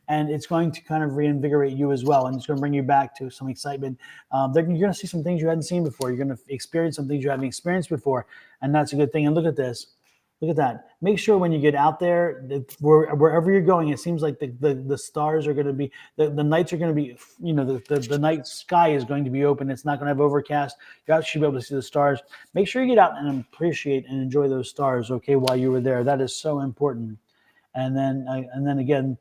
And it's going to kind of reinvigorate you as well. And it's going to bring you back to some excitement. You're going to see some things you hadn't seen before. You're going to experience some things you haven't experienced before. And that's a good thing. And look at this. Look at that. Make sure when you get out there, that wherever you're going, it seems like the stars are going to be, the nights are going to be, the night sky is going to be open. It's not going to have overcast. You actually be able to see the stars. Make sure you get out and appreciate and enjoy those stars, okay, while you were there. That is so important. And then again,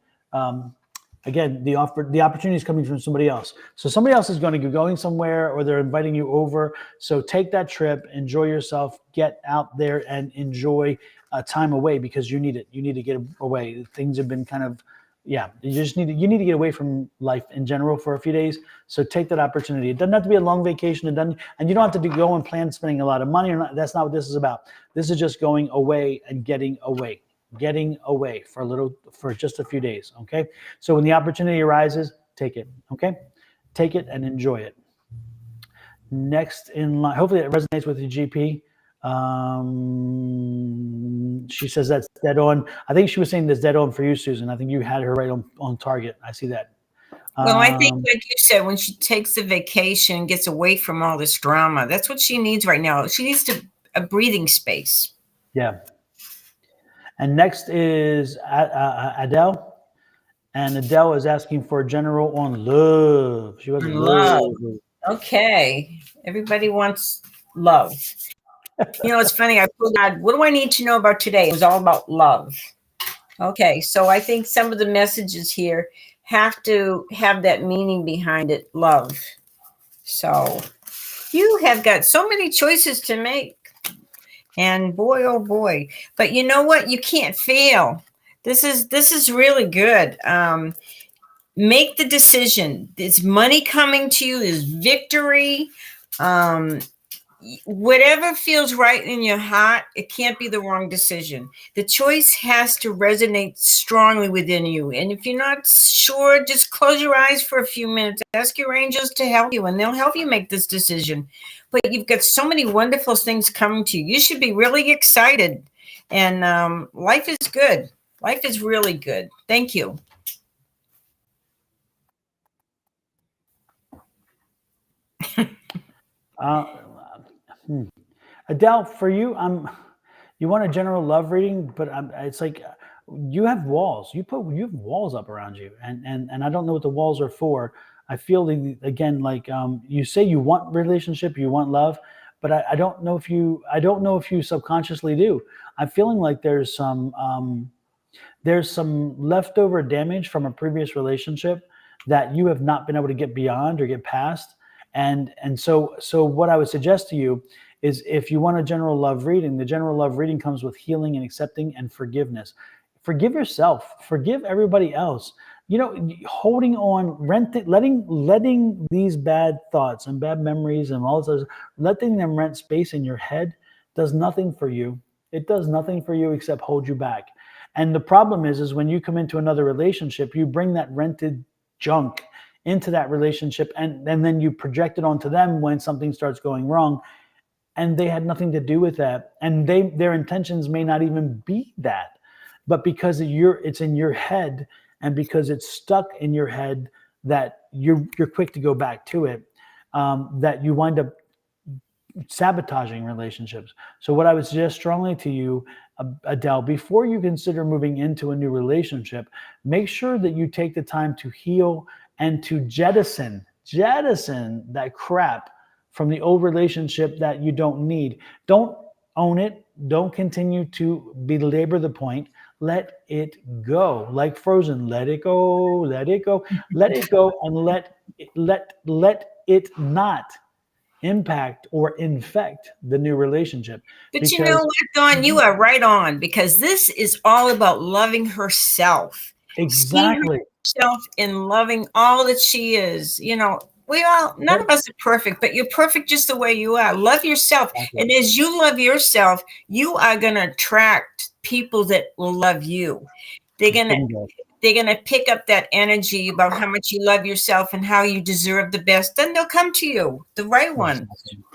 the opportunity is coming from somebody else. So somebody else is going to be going somewhere, or they're inviting you over. So take that trip, enjoy yourself, get out there and enjoy time away, because you need it. You need to get away. Things have been kind of, you need to get away from life in general for a few days. So take that opportunity. It doesn't have to be a long vacation. And you don't have to go and plan spending a lot of money. That's not what this is about. This is just going away and getting away for just a few days. Okay. So when the opportunity arises, take it. Okay. Take it and enjoy it. Next in line, hopefully it resonates with the GP. She says that's dead on. I think she was saying that's dead on for you, Susan. I think you had her right on target. I see that. Well, I think, like you said, when she takes a vacation, gets away from all this drama, that's what she needs right now. She needs a breathing space. Yeah. And next is Adele. And Adele is asking for a general on love. She wants love. Okay. Everybody wants love. It's funny. I pulled out, what do I need to know about today? It was all about love. Okay. So I think some of the messages here have to have that meaning behind it, love. So you have got so many choices to make. And boy, oh boy. But you know what? You can't fail. This is really good. Make the decision. It's money coming to you, is victory. Whatever feels right in your heart, it can't be the wrong decision. The choice has to resonate strongly within you. And if you're not sure, just close your eyes for a few minutes. Ask your angels to help you, and they'll help you make this decision. But you've got so many wonderful things coming to you. You should be really excited. And life is good. Life is really good. Thank you. Adele, for you, you want a general love reading, but it's like you have walls. You have walls up around you, and I don't know what the walls are for. I feel again like you say you want relationship, you want love, but I don't know if you subconsciously do. I'm feeling like there's some leftover damage from a previous relationship that you have not been able to get beyond or get past. And so what I would suggest to you is, if you want a general love reading, the general love reading comes with healing and accepting and forgiveness. Forgive yourself, forgive everybody else. Holding on, letting these bad thoughts and bad memories and all those, letting them rent space in your head does nothing for you. It does nothing for you except hold you back. And the problem is when you come into another relationship, you bring that rented junk into that relationship, and then you project it onto them when something starts going wrong, and they had nothing to do with that, and their intentions may not even be that, but because it's in your head, and because it's stuck in your head, that you're quick to go back to it, that you wind up sabotaging relationships. So what I would suggest strongly to you, Adele, before you consider moving into a new relationship, make sure that you take the time to heal and to jettison that crap from the old relationship that you don't need. Don't own it. Don't continue to belabor the point. Let it go. Like Frozen, let it go, let it go, let it go, and let it not impact or infect the new relationship. But you know what, Dawn, you are right on, because this is all about loving herself. Exactly. yourself in loving all that she is. You know, none of us are perfect, but you're perfect just the way you are. Love yourself. Exactly. And as you love yourself, you are going to attract people that will love you. They're going to pick up that energy about how much you love yourself and how you deserve the best. Then they'll come to you, the right one.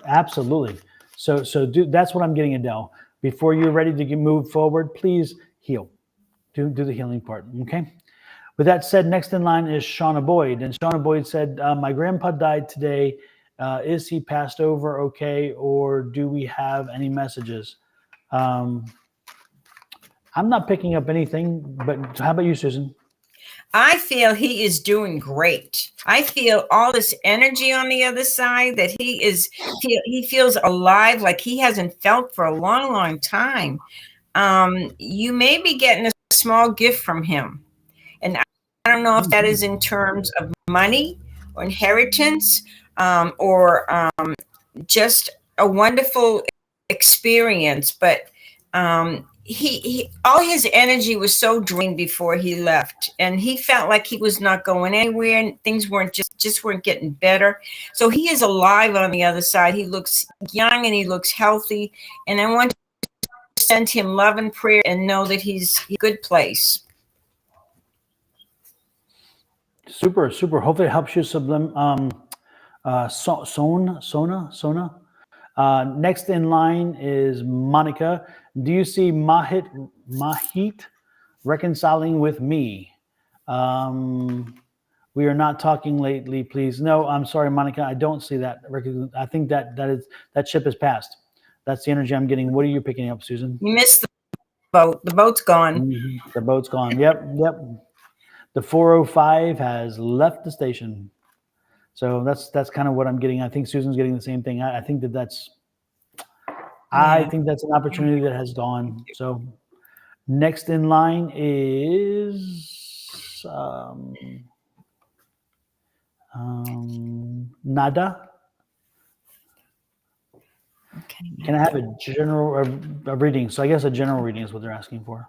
Absolutely. So that's what I'm getting, Adele. Before you're ready to move forward, please heal. Do the healing part. Okay. With that said, next in line is Shauna Boyd. And Shauna Boyd said, my grandpa died today. Is he passed over okay? Or do we have any messages? I'm not picking up anything, but how about you, Susan? I feel he is doing great. I feel all this energy on the other side that he feels alive, like he hasn't felt for a long, long time. You may be getting a small gift from him. And I don't know if that is in terms of money or inheritance, or just a wonderful experience. But he all his energy was so drained before he left, and he felt like he was not going anywhere, and things weren't just weren't getting better. So he is alive on the other side. He looks young and he looks healthy, and I want to send him love and prayer and know that he's in a good place. Super. Hopefully it helps you sublim. Sona. Next in line is Monica. Do you see Mahit reconciling with me? We are not talking lately, please. No, I'm sorry, Monica. I don't see that. I think that ship has passed. That's the energy I'm getting. What are you picking up, Susan? You missed the boat. The boat's gone. Mm-hmm. The boat's gone. Yep. The 405 has left the station. So that's kind of what I'm getting. I think Susan's getting the same thing. I think that's an opportunity that has gone. So next in line is Nada. Okay. Can I have a reading? So I guess a general reading is what they're asking for.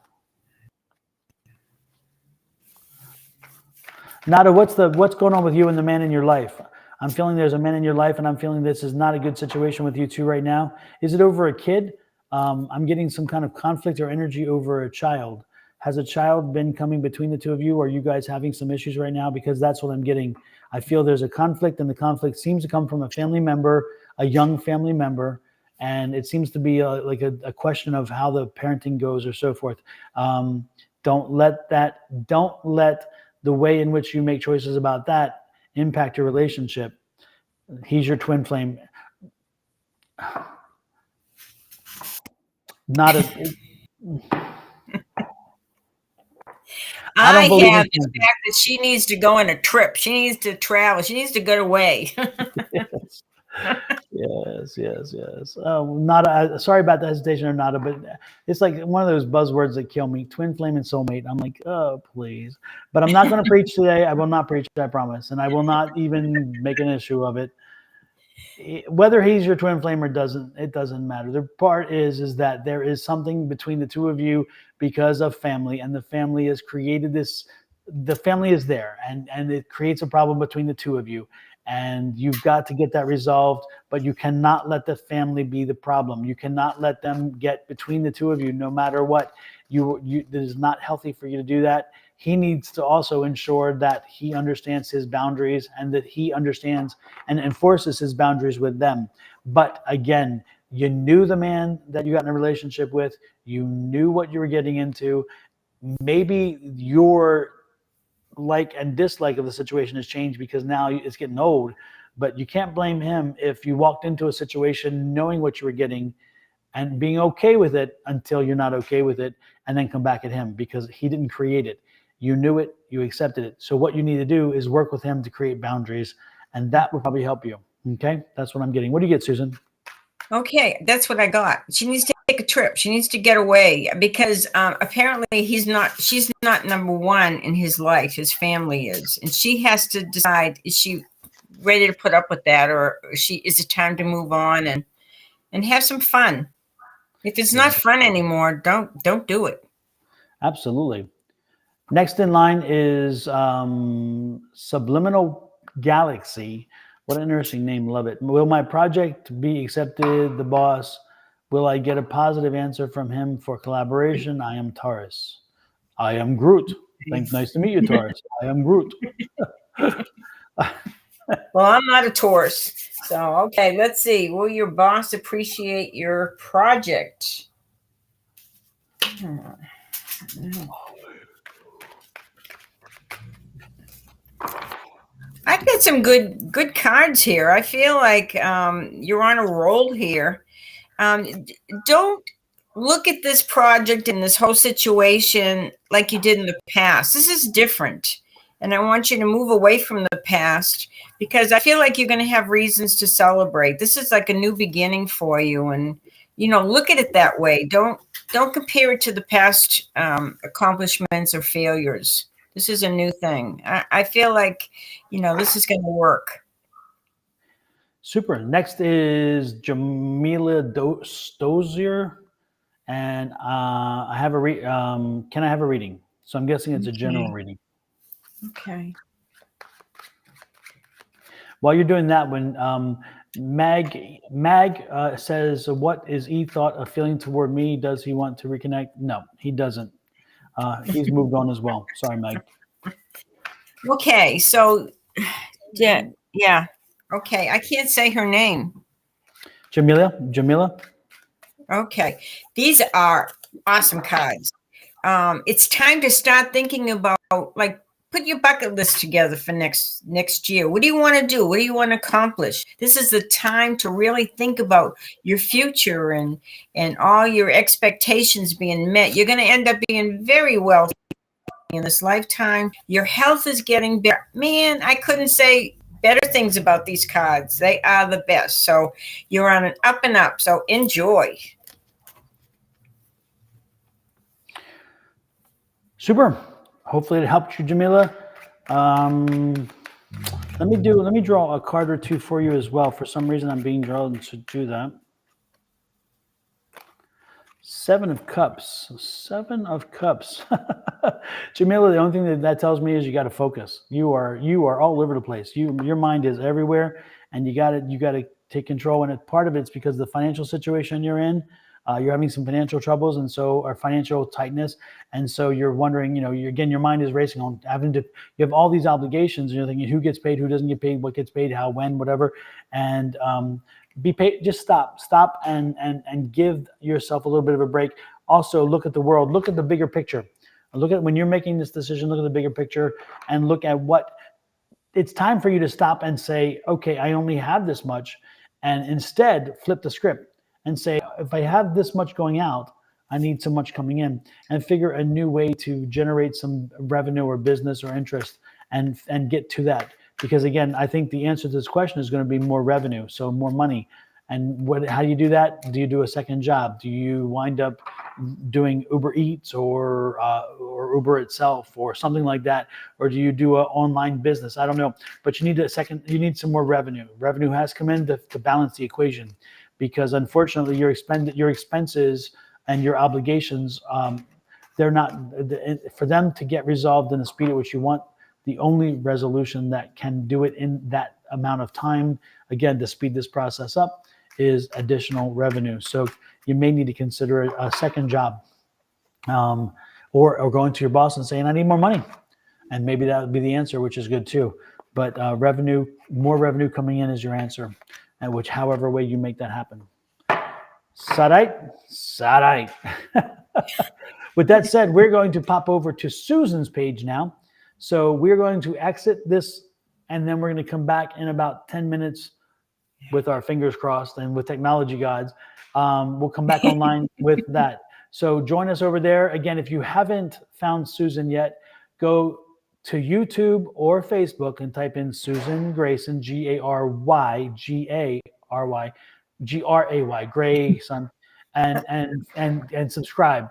Nada, what's going on with you and the man in your life? I'm feeling there's a man in your life, and I'm feeling this is not a good situation with you two right now. Is it over a kid? I'm getting some kind of conflict or energy over a child. Has a child been coming between the two of you? Or are you guys having some issues right now? Because that's what I'm getting. I feel there's a conflict, and the conflict seems to come from a family member, a young family member, and it seems to be like a question of how the parenting goes or so forth. Don't let the way in which you make choices about that impact your relationship. He's your twin flame. I have the fact that she needs to go on a trip. She needs to travel. She needs to get away. Yes. Nada. Sorry about the hesitation or Nada, but it's like one of those buzzwords that kill me. Twin flame and soulmate. I'm like, oh, please. But I'm not going to preach today. I will not preach, I promise. And I will not even make an issue of it. Whether he's your twin flame or doesn't, it doesn't matter. The part is that there is something between the two of you because of family, and the family has created this. The family is there, and it creates a problem between the two of you. And you've got to get that resolved, but you cannot let the family be the problem. You cannot let them get between the two of you, no matter what. It is not healthy for you to do that. He needs to also ensure that he understands his boundaries and that he understands and enforces his boundaries with them. But again, you knew the man that you got in a relationship with. You knew what you were getting into. Maybe your like and dislike of the situation has changed because now it's getting old, but you can't blame him if you walked into a situation knowing what you were getting and being okay with it until you're not okay with it, and then come back at him because he didn't create it. You knew it, you accepted it. So what you need to do is work with him to create boundaries, and that will probably help you. Okay, that's what I'm getting. What do you get, Susan? Okay, that's what I got. She needs to take a trip. She needs to get away because apparently she's not number one in his life. His family is, and she has to decide: is she ready to put up with that, or is it time to move on and have some fun? If it's not fun anymore, don't do it. Absolutely. Next in line is Subliminal Galaxy. What an interesting name. Love it. Will my project be accepted? The boss. Will I get a positive answer from him for collaboration? I am Taurus. I am Groot. Nice to meet you, Taurus. I am Groot. Well, I'm not a Taurus. So, okay, let's see. Will your boss appreciate your project? I get some good cards here. I feel like you're on a roll here. Don't look at this project and this whole situation like you did in the past. This is different. And I want you to move away from the past because I feel like you're going to have reasons to celebrate. This is like a new beginning for you. And, look at it that way. Don't compare it to the past accomplishments or failures. This is a new thing. I feel like, this is going to work. Super. Next is Jamila Stozier. And I have can I have a reading? So I'm guessing it's a general reading. Okay. While you're doing that, when Mag says, what is E thought of feeling toward me? Does he want to reconnect? No, he doesn't. He's moved on as well. Sorry, Mag. Okay, so yeah. Okay, I can't say her name. Jamila. Okay. These are awesome cards. It's time to start thinking about, put your bucket list together for next year. What do you want to do? What do you want to accomplish? This is the time to really think about your future and all your expectations being met. You're going to end up being very wealthy in this lifetime. Your health is getting better. Man, I couldn't say better things about these cards. They are the best. So you're on an up and up. So enjoy. Super. Hopefully it helped you, Jamila. Let me draw a card or two for you as well. For some reason, I'm being drawn to do that. 7 of Cups. 7 of Cups. Jamila, the only thing that tells me is you got to focus. You are all over the place. Your mind is everywhere, and you got to take control. And part of it's because of the financial situation you're in. You're having some financial troubles, or financial tightness, and so you're wondering. Your mind is racing on you have all these obligations, and you're thinking who gets paid, who doesn't get paid, what gets paid, how, when, whatever, and be paid. Just stop, and give yourself a little bit of a break. Also, look at the world. Look at the bigger picture. Look at when you're making this decision. Look at the bigger picture, and look at what it's time for you to stop and say, okay, I only have this much, and instead flip the script and say, if I have this much going out, I need so much coming in, and figure a new way to generate some revenue or business or interest and get to that. Because again, I think the answer to this question is going to be more revenue, so more money. And how do you do that? Do you do a second job? Do you wind up doing Uber Eats or Uber itself or something like that? Or do you do an online business? I don't know. But you need some more revenue. Revenue has come in to balance the equation. Because unfortunately, your expenses and your obligations, they're not for them to get resolved in the speed at which you want. The only resolution that can do it in that amount of time, again, to speed this process up, is additional revenue. So you may need to consider a second job, or going to your boss and saying, "I need more money," and maybe that would be the answer, which is good too. But more revenue coming in is your answer. And which, however way you make that happen. Sarai. With that said, we're going to pop over to Susan's page now. So we're going to exit this, and then we're going to come back in about 10 minutes with our fingers crossed and with technology gods. We'll come back online with that. So join us over there. Again, if you haven't found Susan yet, go to YouTube or Facebook and type in Susan Grayson, Grayson, Grayson, and subscribe.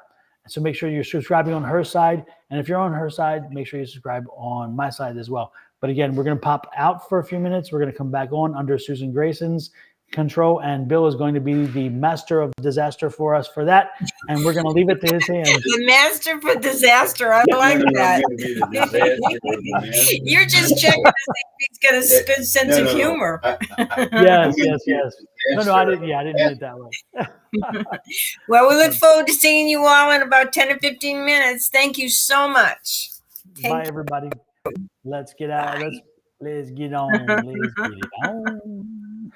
So make sure you're subscribing on her side, and if you're on her side, make sure you subscribe on my side as well. But again, we're going to pop out for a few minutes. We're going to come back on under Susan Grayson's control, and Bill is going to be the master of disaster for us for that, and we're going to leave it to his hands. The master for disaster. I like that. I'm gonna be the disaster or the master. You're just checking to see if he's got a good sense of humor. Yes. No, I didn't. Yeah, I didn't mean it that way. Well, we look forward to seeing you all in about 10 or 15 minutes. Thank you so much. Bye, everybody. Let's get out. Let's get on. Let's get it on.